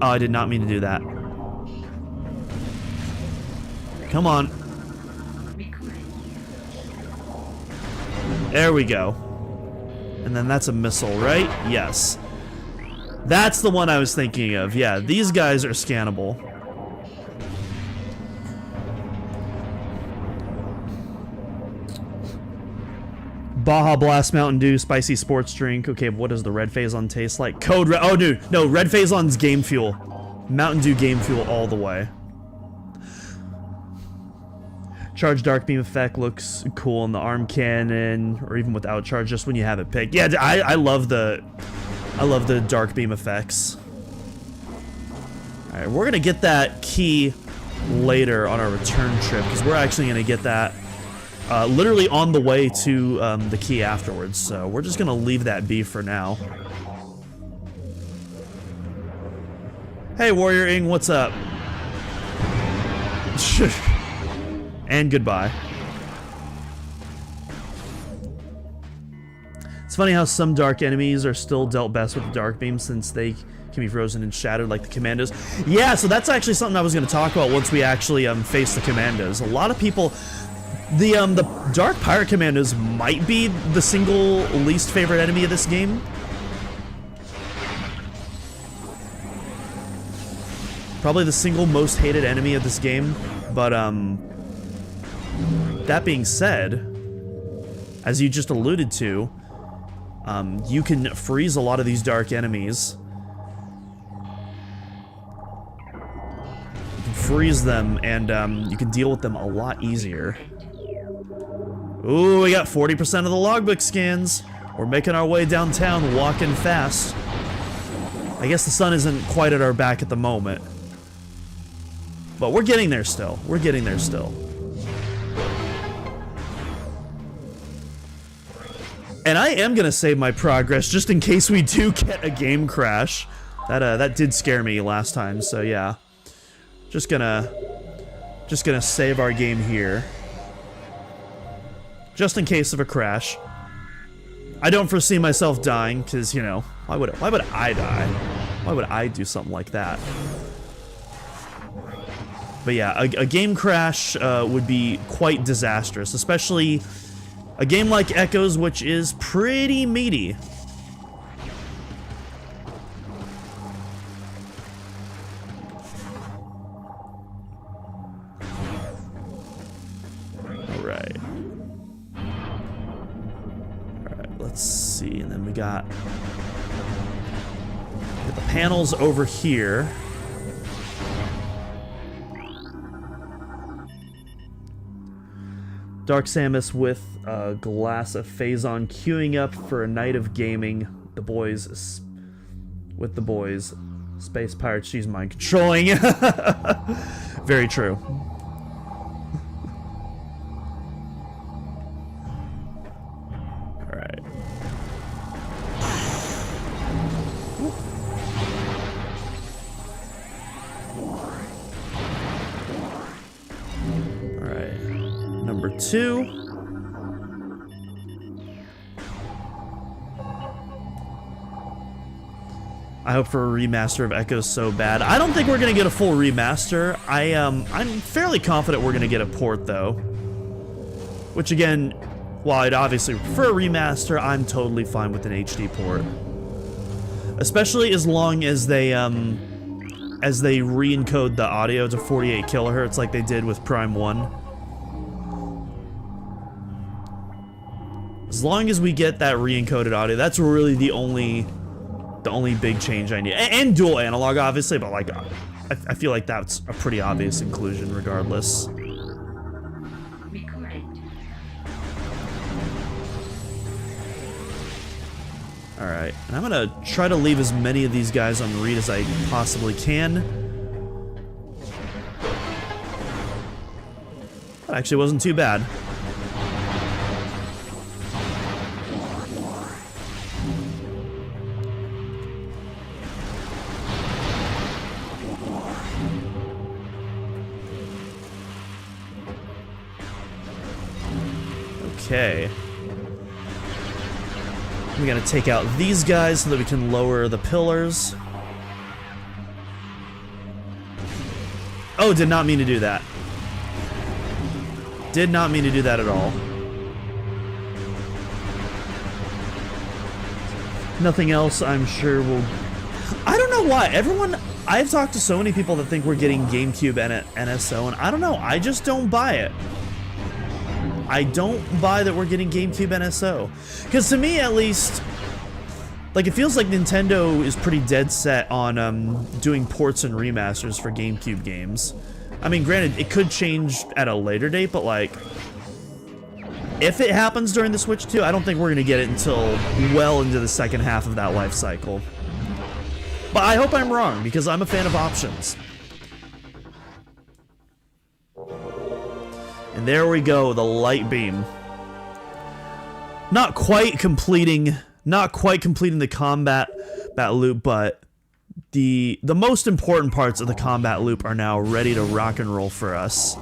Oh, I did not mean to do that. Come on. There we go. And then that's a missile, right? Yes. That's the one I was thinking of. Yeah, these guys are scannable. Baja Blast Mountain Dew Spicy Sports Drink. Okay, what does the Red Phazon taste like? Code Red. Oh, dude. No, Red Phazon's Game Fuel. Mountain Dew Game Fuel all the way. Charge Dark Beam effect looks cool in the arm cannon, or even without charge, just when you have it picked. Yeah, I love the Dark Beam effects. All right, we're gonna get that key later on our return trip, because we're actually gonna get that literally on the way to the key afterwards. So we're just gonna leave that be for now. Hey, Warrior Ing, what's up? And goodbye. It's funny how some dark enemies are still dealt best with the Dark Beam, since they can be frozen and shattered like the Commandos. Yeah, so that's actually something I was going to talk about once we actually face the Commandos. A lot of people... The Dark Pirate Commandos might be the single least favorite enemy of this game. Probably the single most hated enemy of this game, but that being said, as you just alluded to, you can freeze a lot of these dark enemies. You can freeze them, and you can deal with them a lot easier. Ooh, we got 40% of the logbook scans. We're making our way downtown, walking fast. I guess the sun isn't quite at our back at the moment. But we're getting there still. We're getting there still. And I am gonna save my progress just in case we do get a game crash. That did scare me last time, so yeah. Just gonna save our game here. Just in case of a crash. I don't foresee myself dying, because, you know, why would I die? Why would I do something like that? But yeah, a game crash would be quite disastrous, especially a game like Echoes, which is pretty meaty. Alright. Alright, let's see, and then we got the panels over here. Dark Samus with a glass of Phazon queuing up for a night of gaming. The boys, with the boys. Space Pirates, she's mind controlling. Very true. Alright. Alright. Number 2. I hope for a remaster of Echoes so bad. I don't think we're gonna get a full remaster. I'm fairly confident we're gonna get a port though. Which again, while I'd obviously prefer a remaster, I'm totally fine with an HD port. Especially as long as they as they re-encode the audio to 48 kilohertz like they did with Prime 1. As long as we get that re-encoded audio, that's really the only big change I need. And dual analog, obviously, but like, I feel like that's a pretty obvious inclusion regardless. Alright, and I'm gonna try to leave as many of these guys on read as I possibly can. That actually wasn't too bad. Okay. We gotta take out these guys so that we can lower the pillars. Oh, did not mean to do that. Did not mean to do that at all. Nothing else, I'm sure will... I don't know why. Everyone... I've talked to so many people that think we're getting GameCube NSO, and I don't know. I just don't buy it. I don't buy that we're getting GameCube NSO. Because to me, at least, like, it feels like Nintendo is pretty dead set on doing ports and remasters for GameCube games. I mean, granted, it could change at a later date, but, like, if it happens during the Switch 2, I don't think we're going to get it until well into the second half of that life cycle. But I hope I'm wrong, because I'm a fan of options. And there we go, the light beam. Not quite completing the combat loop, but the most important parts of the combat loop are now ready to rock and roll for us.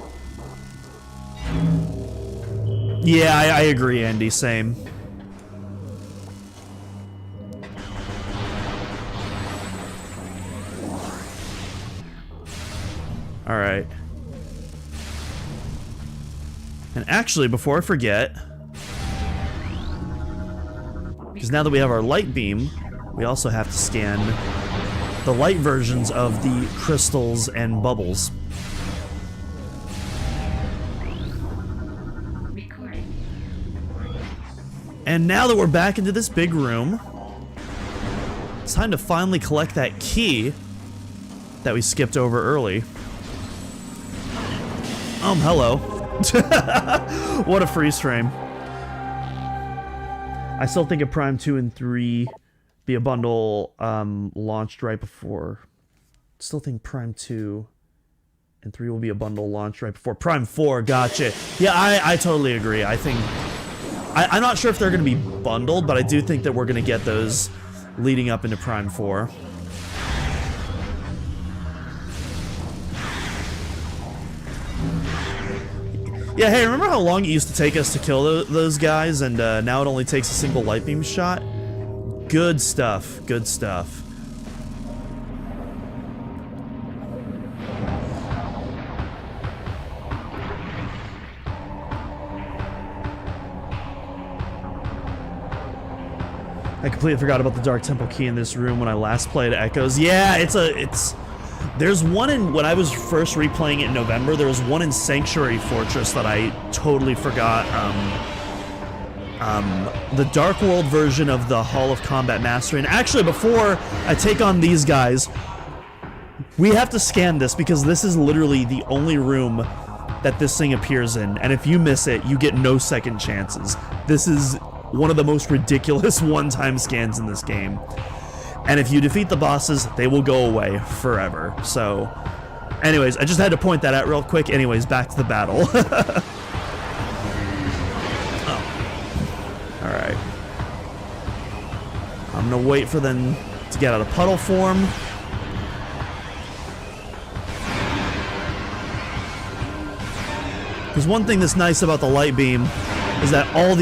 Yeah, I agree, Andy, same. All right. And actually, before I forget, because now that we have our light beam, we also have to scan the light versions of the crystals and bubbles. And now that we're back into this big room, it's time to finally collect that key that we skipped over early. Hello. What a freeze frame. I still think a Prime 2 and 3 be a bundle launched right before. Still think Prime 2 and 3 will be a bundle launched right before Prime 4. Gotcha. Yeah, I totally agree. I think I'm not sure if they're going to be bundled, but I do think that we're going to get those leading up into Prime 4. Yeah, hey, remember how long it used to take us to kill those guys, and now it only takes a single light beam shot? Good stuff, good stuff. I completely forgot about the Dark Temple key in this room when I last played Echoes. Yeah, there's one in, when I was first replaying it in November, there was one in Sanctuary Fortress that I totally forgot. The Dark World version of the Hall of Combat Mastery. And actually, before I take on these guys, we have to scan this because this is literally the only room that this thing appears in. And if you miss it, you get no second chances. This is one of the most ridiculous one-time scans in this game. And if you defeat the bosses, they will go away forever. So, anyways, I just had to point that out real quick. Anyways, back to the battle. Oh. Alright. I'm gonna wait for them to get out of puddle form. Because one thing that's nice about the light beam is that all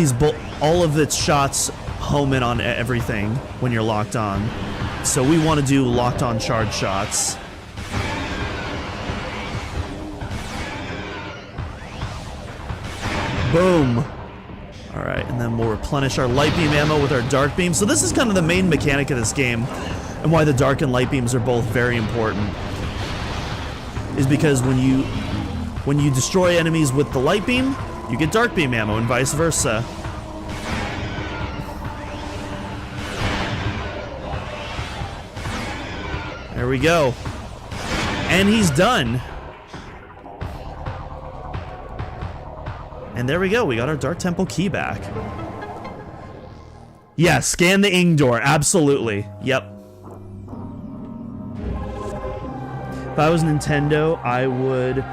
of its shots home in on everything when you're locked on. So we want to do locked on charge shots. Boom. Alright, and then we'll replenish our light beam ammo with our dark beam. So this is kind of the main mechanic of this game, and why the dark and light beams are both very important. is because when you destroy enemies with the light beam, you get dark beam ammo and vice versa. There we go. And he's done. And there we go. We got our Dark Temple key back. Yeah, scan the ing door. Absolutely. Yep. If I was Nintendo, I would...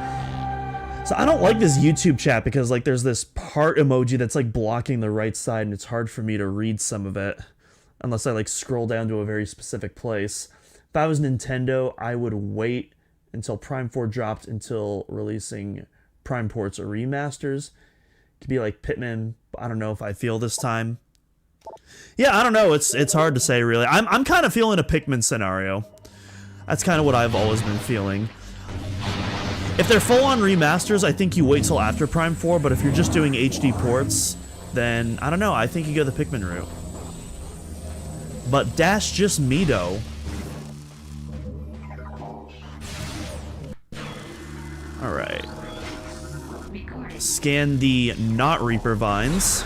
So I don't like this YouTube chat because like there's this heart emoji that's like blocking the right side and it's hard for me to read some of it unless I like scroll down to a very specific place. If I was Nintendo, I would wait until Prime 4 dropped until releasing Prime ports or remasters. It could be like Pitman. I don't know if I feel this time. Yeah, I don't know. It's hard to say really. I'm kind of feeling a Pikmin scenario. That's kind of what I've always been feeling. If they're full-on remasters, I think you wait till after Prime 4, but if you're just doing HD ports, then I don't know. I think you go the Pikmin route. But that's just me though. Alright. Scan the not Reaper vines.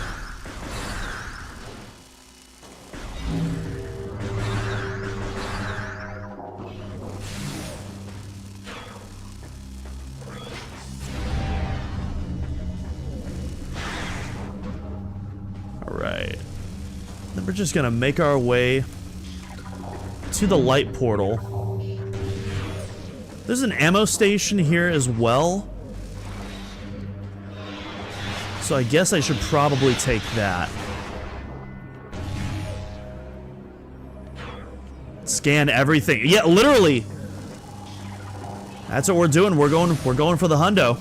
Alright. Then we're just gonna make our way to the light portal. There's an ammo station here as well. So I guess I should probably take that. Scan everything. Yeah, literally. That's what we're doing. We're going for the hundo.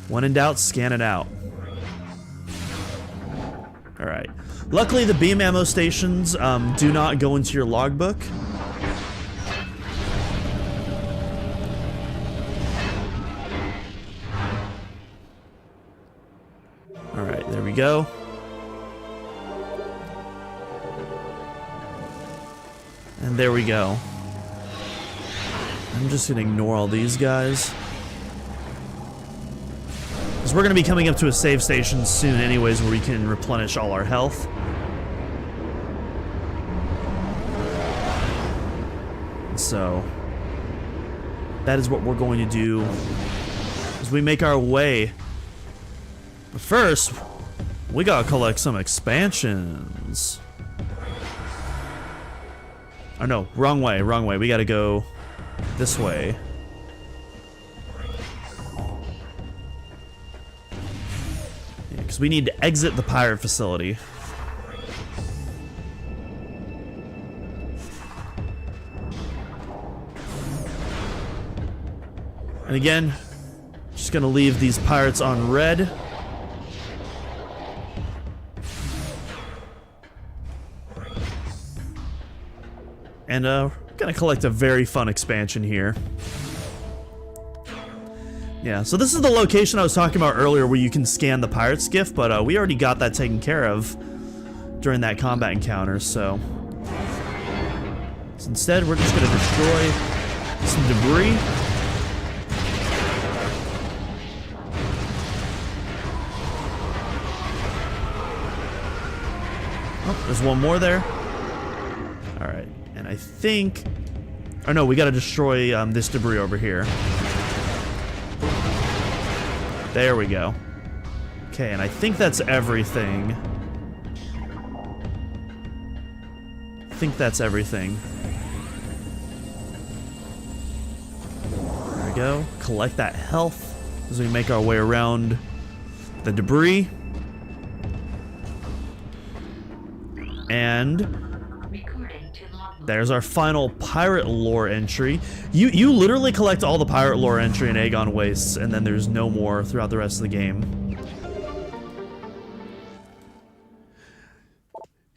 When in doubt, scan it out. All right. Luckily, the beam ammo stations do not go into your logbook. All right, there we go. And there we go. I'm just gonna ignore all these guys. Because we're gonna be coming up to a save station soon anyways where we can replenish all our health. So, that is what we're going to do as we make our way. But first, we gotta collect some expansions. Oh no, wrong way, wrong way. We gotta go this way. Yeah, because we need to exit the pirate facility. And again, just gonna leave these pirates on red. And we're gonna collect a very fun expansion here. Yeah, so this is the location I was talking about earlier where you can scan the pirate's gift, but we already got that taken care of during that combat encounter, so instead we're just gonna destroy some debris. Oh, there's one more there. Alright. And I think... Oh no, we gotta destroy this debris over here. There we go. Okay, and I think that's everything. I think that's everything. There we go. Collect that health as we make our way around the debris. And... there's our final pirate lore entry. You literally collect all the pirate lore entry in Aegon Wastes, and then there's no more throughout the rest of the game.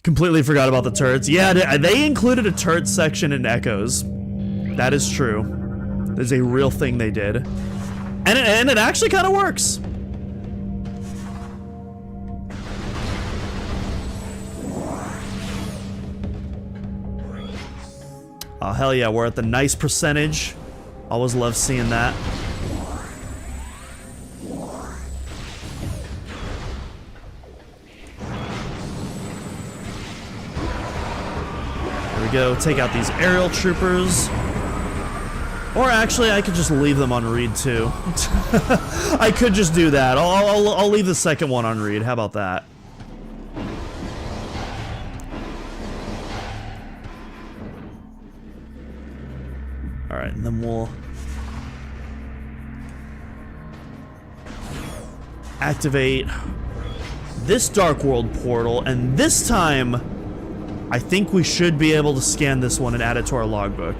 Completely forgot about the turrets. Yeah, they included a turret section in Echoes. That is true. There's a real thing they did. And it actually kind of works. Oh, hell yeah, we're at the nice percentage Always love seeing that. There we go. Take out these aerial troopers. Or actually, I could just leave them on read too. I could just do that. I'll leave the second one on read. How about that? All right, and then we'll activate this Dark World portal, and this time, I think we should be able to scan this one and add it to our logbook.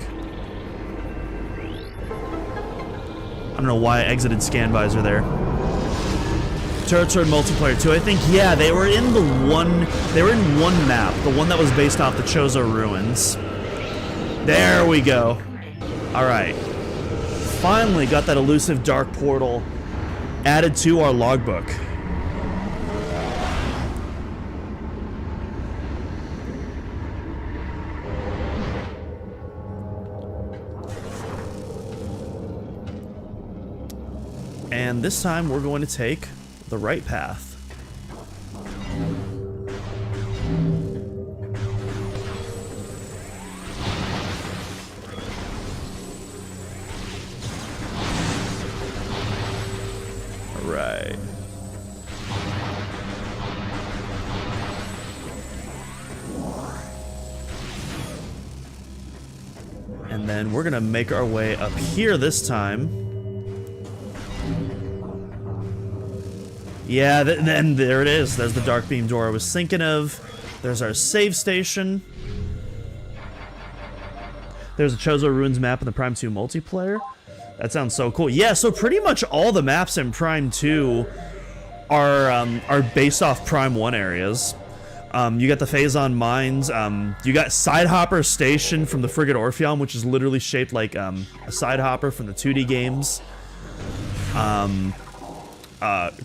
I don't know why I exited scan visor there. Turrets are in multiplayer too. I think, yeah, they were in one map, the one that was based off the Chozo ruins. There we go. All right. Finally got that elusive dark portal added to our logbook. And this time we're going to take the right path. All right. And then we're gonna make our way up here this time. Yeah, then there it is. There's the dark beam door I was thinking of. There's our save station. There's a Chozo Ruins map in the Prime 2 multiplayer. That sounds so cool. Yeah, so pretty much all the maps in Prime 2 are based off Prime 1 areas. You got the Phazon Mines. You got Sidehopper Station from the Frigate Orpheon, which is literally shaped like a Sidehopper from the 2D games.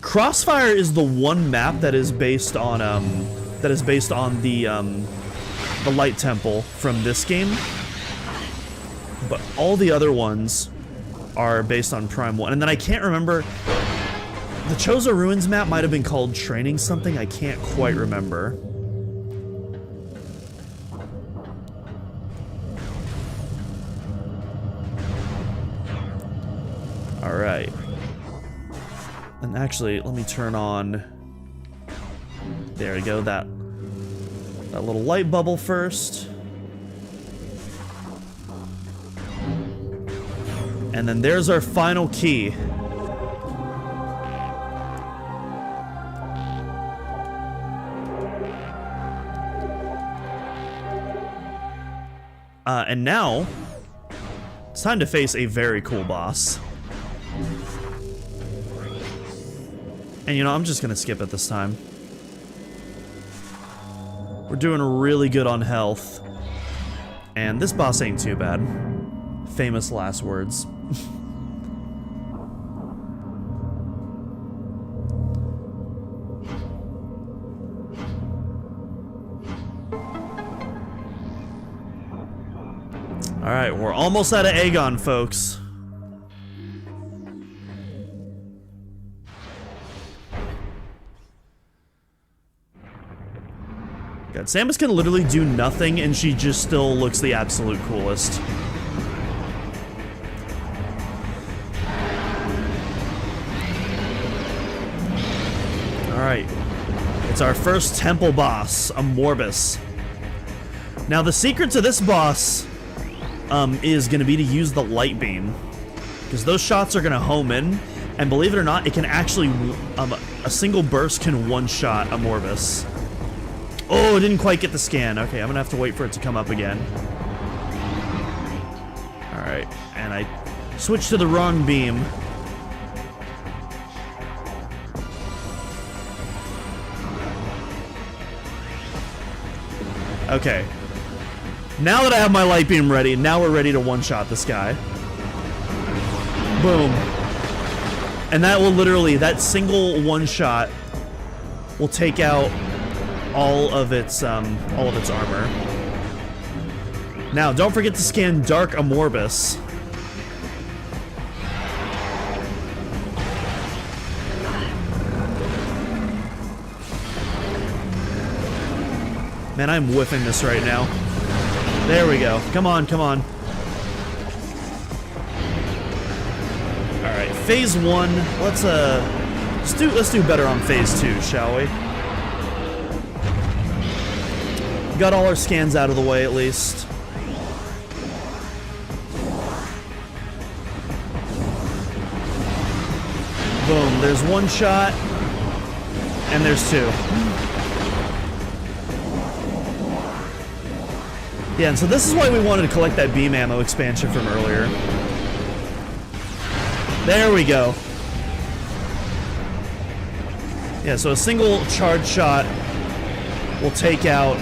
Crossfire is the one map that is based on the Light Temple from this game, but all the other ones are based on Prime 1. And then I can't remember, the Chozo Ruins map might have been called Training something, I can't quite remember. All right. And actually, let me turn on, there we go, that little light bubble first. And then there's our final key. And now, it's time to face a very cool boss. And you know, I'm just gonna skip it this time. We're doing really good on health. And this boss ain't too bad. Famous last words. Alright, we're almost out of Aegon, folks. God, Samus can literally do nothing and she just still looks the absolute coolest. Alright. It's our first temple boss, a Morbus. Now the secret to this boss is going to be to use the light beam, because those shots are going to home in, and believe it or not, it can actually, a single burst can one-shot a Morbus. Oh, it didn't quite get the scan. Okay, I'm going to have to wait for it to come up again. Alright, and I switched to the wrong beam. Okay. Now that I have my light beam ready, now we're ready to one-shot this guy. Boom. And that will literally, that single one-shot will take out all of its armor. Now, don't forget to scan Dark Amorbus. Man, I'm whiffing this right now. There we go. Come on, come on. All right, phase 1. Let's do better on phase 2, shall we? Got all our scans out of the way at least. Boom, there's one shot, and there's two. Yeah, and so this is why we wanted to collect that beam ammo expansion from earlier. There we go. Yeah, so a single charge shot will take out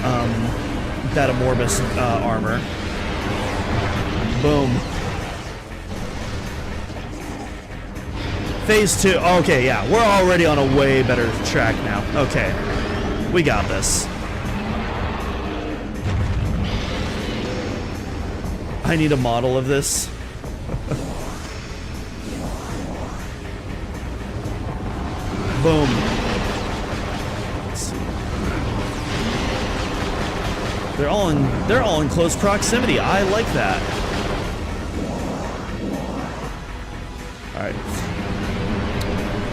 that Amorbus armor. Boom. Phase 2. Okay, yeah, we're already on a way better track now. Okay, we got this. I need a model of this. Boom. Let's see. They're all in close proximity. I like that. All right.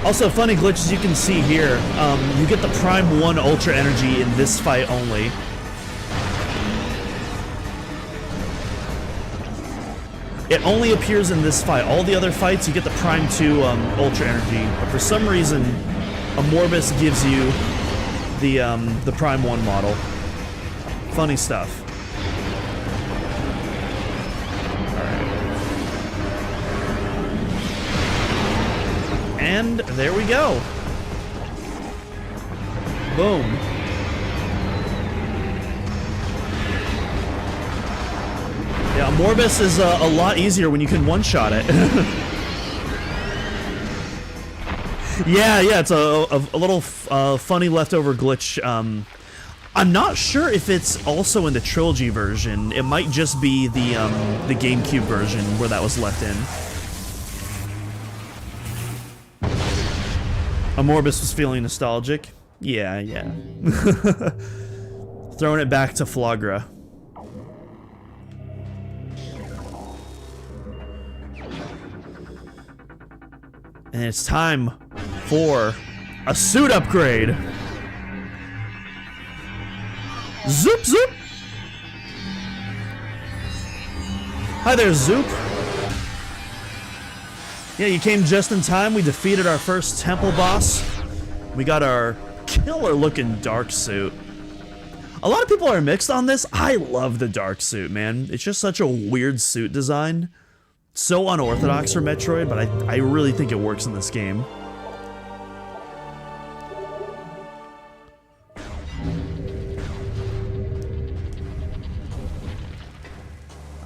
Also, funny glitches you can see here. You get the Prime 1 Ultra Energy in this fight only. It only appears in this fight. All the other fights, you get the Prime 2 Ultra Energy. But for some reason, Amorbus gives you the Prime 1 model. Funny stuff. And there we go. Boom. Yeah, Amorbus is a lot easier when you can one-shot it. yeah, it's a little funny leftover glitch. I'm not sure if it's also in the trilogy version. It might just be the GameCube version where that was left in. Amorbus was feeling nostalgic. Yeah. Throwing it back to Flagra. And it's time for a suit upgrade. Zoop, zoop. Hi there, Zoop. Yeah, you came just in time. We defeated our first temple boss. We got our killer-looking dark suit. A lot of people are mixed on this. I love the dark suit, man. It's just such a weird suit design. So unorthodox for Metroid, but I really think it works in this game.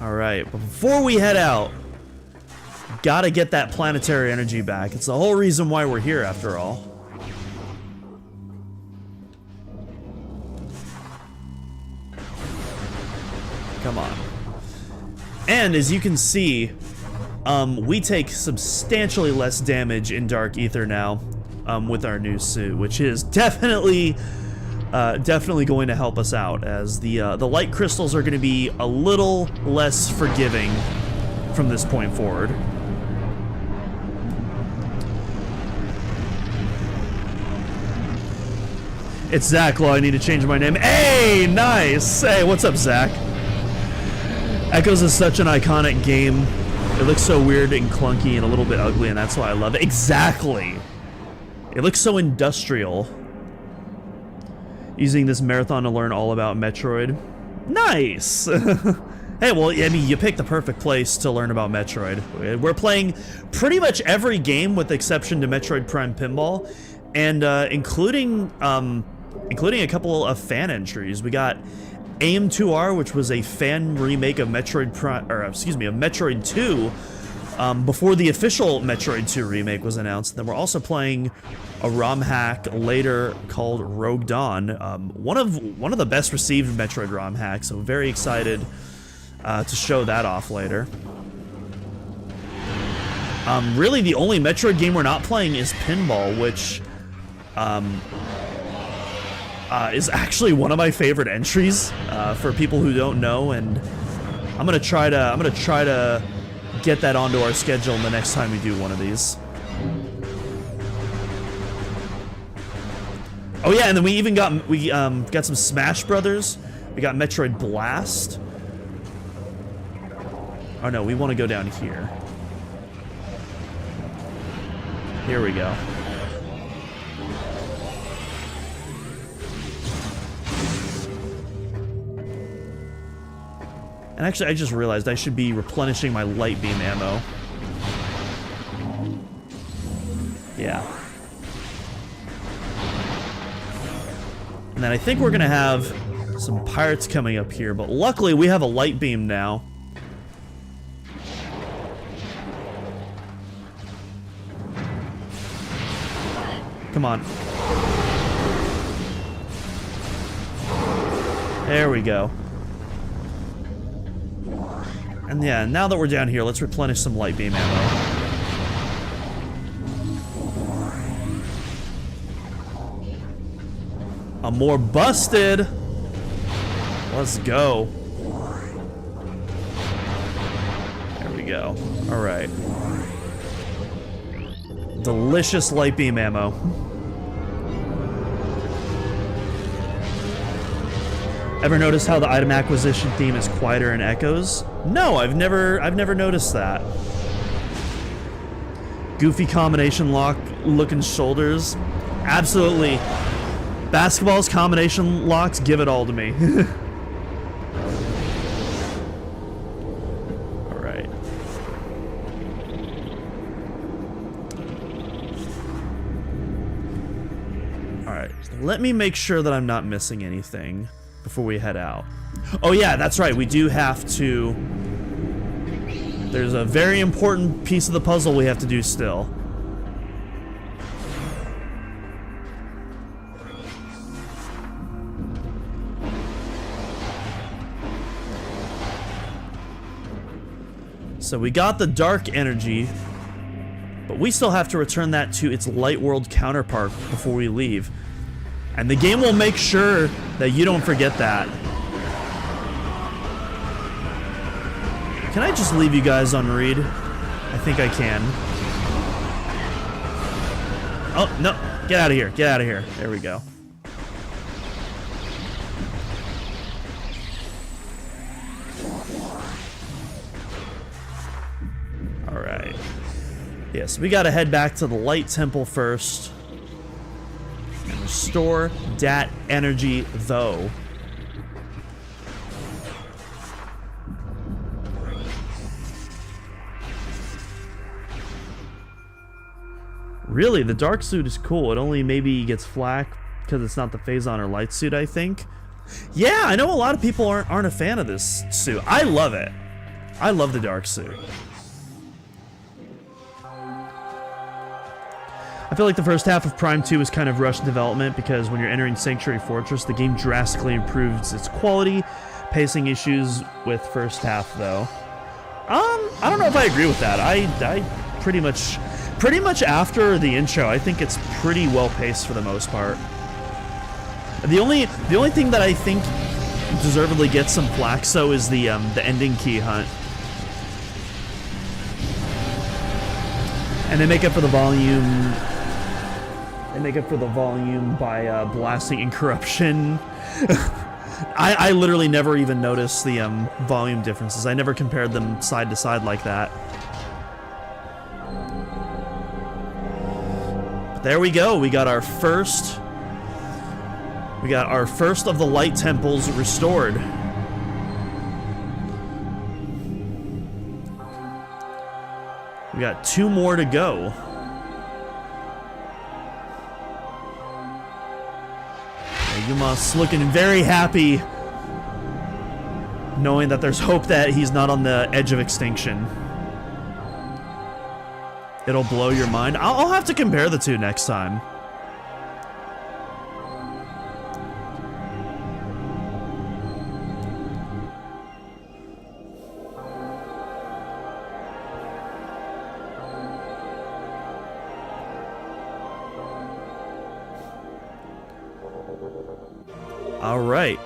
Alright, but before we head out, gotta get that planetary energy back. It's the whole reason why we're here, after all. Come on. And as you can see, we take substantially less damage in Dark Ether now with our new suit, which is definitely going to help us out, as the light crystals are going to be a little less forgiving from this point forward. It's Zach Law. I need to change my name. Hey, nice. Hey, what's up, Zach? Echoes is such an iconic game. It looks so weird and clunky and a little bit ugly, and that's why I love it. Exactly. It looks so industrial. Using this marathon to learn all about Metroid. Nice. Hey, well, I mean, you picked the perfect place to learn about Metroid. We're playing pretty much every game with the exception to Metroid Prime Pinball, and including a couple of fan entries. We got AM2R, which was a fan remake of Metroid Prime, or excuse me, of Metroid 2, before the official Metroid 2 remake was announced. Then we're also playing a ROM hack later called Rogue Dawn, one of the best received Metroid ROM hacks. So very excited to show that off later. Really, the only Metroid game we're not playing is Pinball, which is actually one of my favorite entries for people who don't know, and I'm gonna try to get that onto our schedule the next time we do one of these. Oh yeah, and then we even got got some Smash Brothers. We got Metroid Blast. Oh no, we want to go down here. Here we go. And actually, I just realized I should be replenishing my light beam ammo. Yeah. And then I think we're gonna have some pirates coming up here, but luckily we have a light beam now. Come on. There we go. And yeah, now that we're down here, let's replenish some light beam ammo. I'm more busted. Let's go. There we go. All right. Delicious light beam ammo. Ever notice how the item acquisition theme is quieter in Echoes? No, I've never noticed that. Goofy combination lock looking shoulders. Absolutely. Basketball's combination locks, give it all to me. Alright. Alright, let me make sure that I'm not missing anything before we head out. Oh yeah, that's right, we do have to... There's a very important piece of the puzzle we have to do still. So we got the dark energy, but we still have to return that to its light world counterpart before we leave. And the game will make sure that you don't forget that. Can I just leave you guys on read? I think I can. Oh, no. Get out of here. Get out of here. There we go. Alright. Yes, we gotta head back to the Light Temple first. And restore that energy, though. Really, the dark suit is cool. It only maybe gets flack because it's not the Phazon or light suit, I think. Yeah, I know a lot of people aren't a fan of this suit. I love it. I love the dark suit. I feel like the first half of Prime 2 is kind of rushed development because when you're entering Sanctuary Fortress, the game drastically improves its quality. Pacing issues with first half, though. I don't know if I agree with that. I pretty much after the intro, I think it's pretty well paced for the most part. The only thing that I think deservedly gets some flack so is the ending key hunt. And they make up for the volume. They make up for the volume by blasting Incorruption. I literally never even noticed the volume differences. I never compared them side to side like that. But there we go. We got our first of the Light Temples restored. We got 2 more to go. Yuma's looking very happy, knowing that there's hope that he's not on the edge of extinction. It'll blow your mind. I'll have to compare the two next time. All right.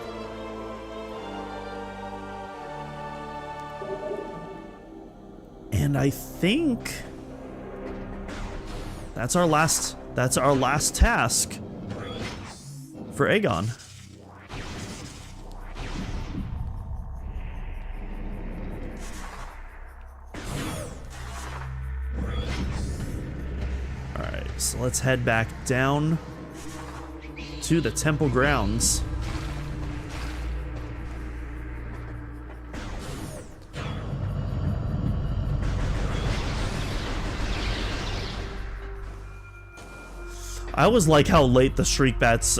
And I think that's our last task for Aegon. All right, so let's head back down to the temple grounds. I always like how late the Shriek Bats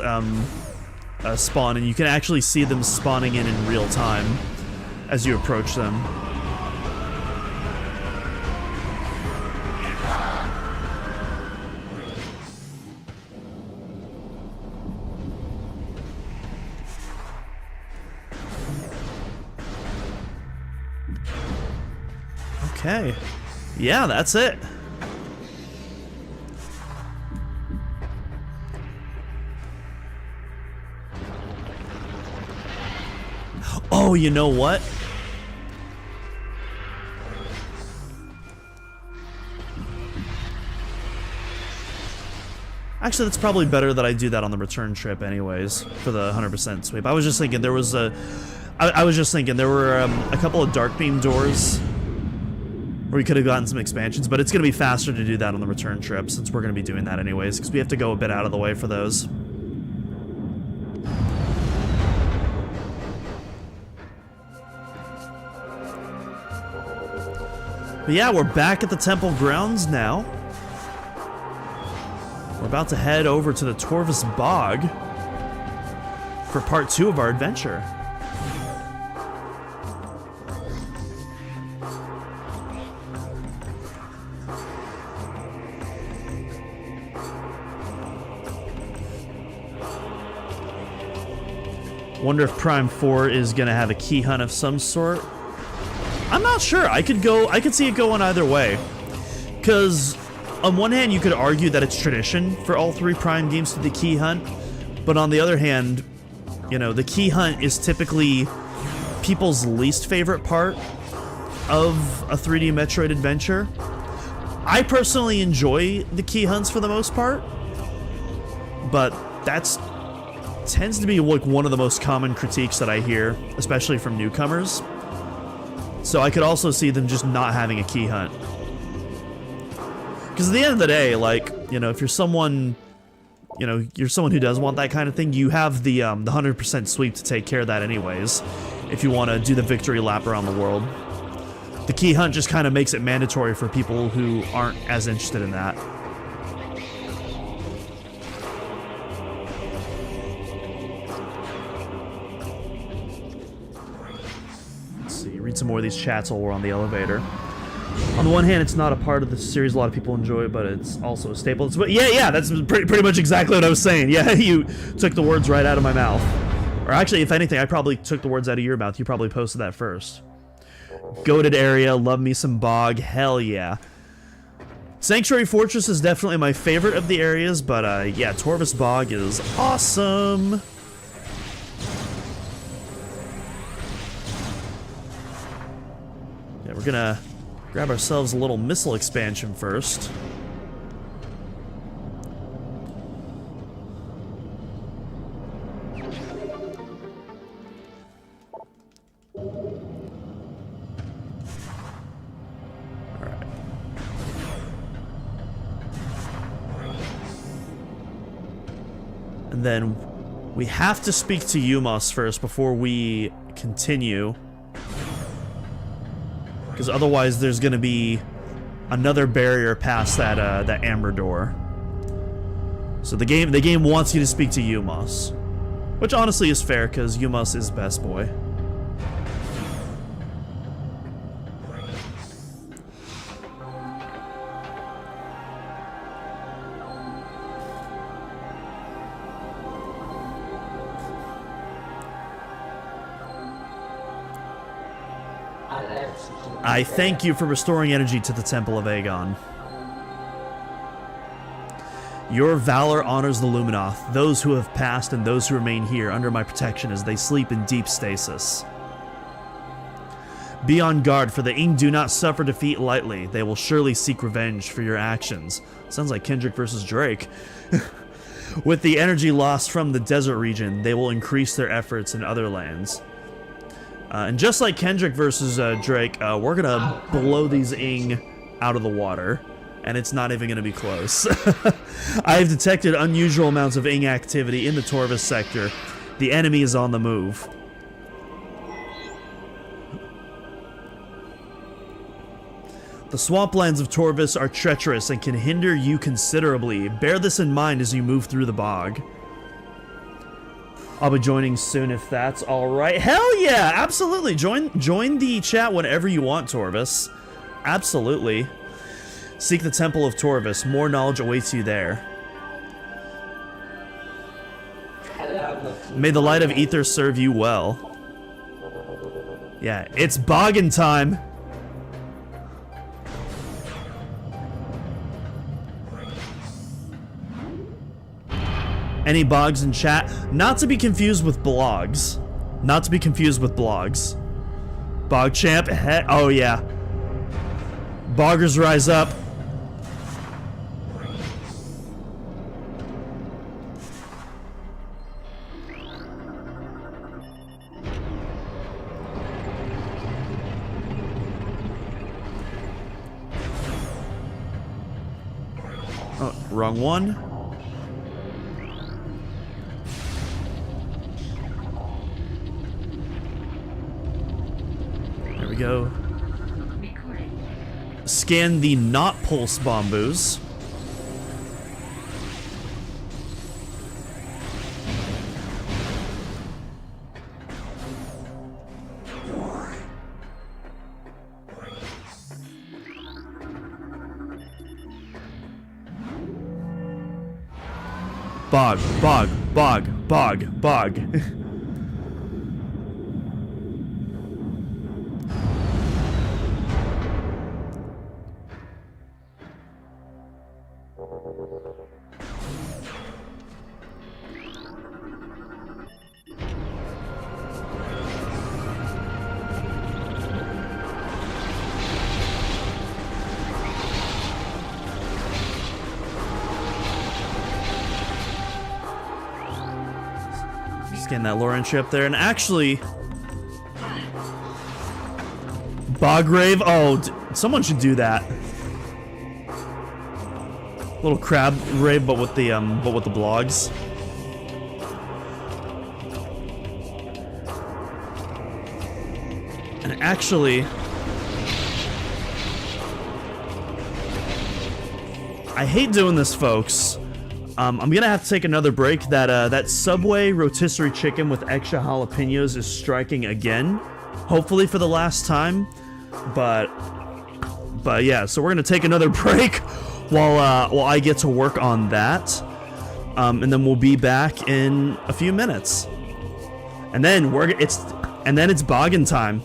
spawn, and you can actually see them spawning in real time as you approach them. Okay. Yeah, that's it. Oh, you know what? Actually, that's probably better that I do that on the return trip anyways, for the 100% sweep. I was just thinking there was a... I was just thinking there were a couple of Dark Beam doors where we could have gotten some expansions, but it's going to be faster to do that on the return trip since we're going to be doing that anyways, because we have to go a bit out of the way for those. But yeah, we're back at the temple grounds now. We're about to head over to the Torvus Bog for part 2 of our adventure. Wonder if Prime 4 is gonna have a key hunt of some sort. I'm not sure. I could see it going either way. Because on one hand, you could argue that it's tradition for all 3 Prime games to do the key hunt, but on the other hand, you know, the key hunt is typically people's least favorite part of a 3D Metroid adventure. I personally enjoy the key hunts for the most part, but that's tends to be like one of the most common critiques that I hear, especially from newcomers. So I could also see them just not having a key hunt. Because at the end of the day, like, you know, if you're someone, you know, you're someone who does want that kind of thing, you have the 100% sweep to take care of that anyways, if you want to do the victory lap around the world. The key hunt just kind of makes it mandatory for people who aren't as interested in that. Read some more of these chats while we're on the elevator. On the one hand, it's not a part of the series a lot of people enjoy, but it's also a staple. But yeah, that's pretty much exactly what I was saying. Yeah, you took the words right out of my mouth. Or actually, if anything, I probably took the words out of your mouth. You probably posted that first. Goated area, love me some bog, hell yeah. Sanctuary Fortress is definitely my favorite of the areas, but yeah, Torvus Bog is awesome. Yeah, we're gonna grab ourselves a little missile expansion first. Alright. And then we have to speak to Yumos first before we continue. Because otherwise there's going to be another barrier past that that amber door. So the game wants you to speak to Yumos. Which honestly is fair, because Yumos is best boy. I thank you for restoring energy to the Temple of Aegon. Your valor honors the Luminoth, those who have passed and those who remain here under my protection as they sleep in deep stasis. Be on guard, for the Ing do not suffer defeat lightly. They will surely seek revenge for your actions. Sounds like Kendrick versus Drake. With the energy lost from the desert region, they will increase their efforts in other lands. And just like Kendrick versus Drake, we're gonna blow these Ing out of the water. And it's not even gonna be close. I have detected unusual amounts of Ing activity in the Torvis sector. The enemy is on the move. The swamplands of Torvis are treacherous and can hinder you considerably. Bear this in mind as you move through the bog. I'll be joining soon if that's alright. Hell yeah! Absolutely! Join the chat whenever you want, Torvis. Absolutely. Seek the Temple of Torvis. More knowledge awaits you there. May the light of Ether serve you well. Yeah, it's boggin' time! Any bogs in chat? Not to be confused with blogs. Not to be confused with blogs. Bog champ? Oh yeah. Boggers rise up. Oh, wrong one. There we go. Scan the not pulse bamboos. Bog, bog, bog, bog, bog. Scan that lore entry up there, and actually, Bog Rave. Oh, someone should do that. Little crab rave, but with the blogs. And actually, I hate doing this, folks. I'm gonna have to take another break. That Subway rotisserie chicken with extra jalapenos is striking again, hopefully for the last time. But yeah, so we're gonna take another break while I get to work on that, and then we'll be back in a few minutes, and then it's boggin' time.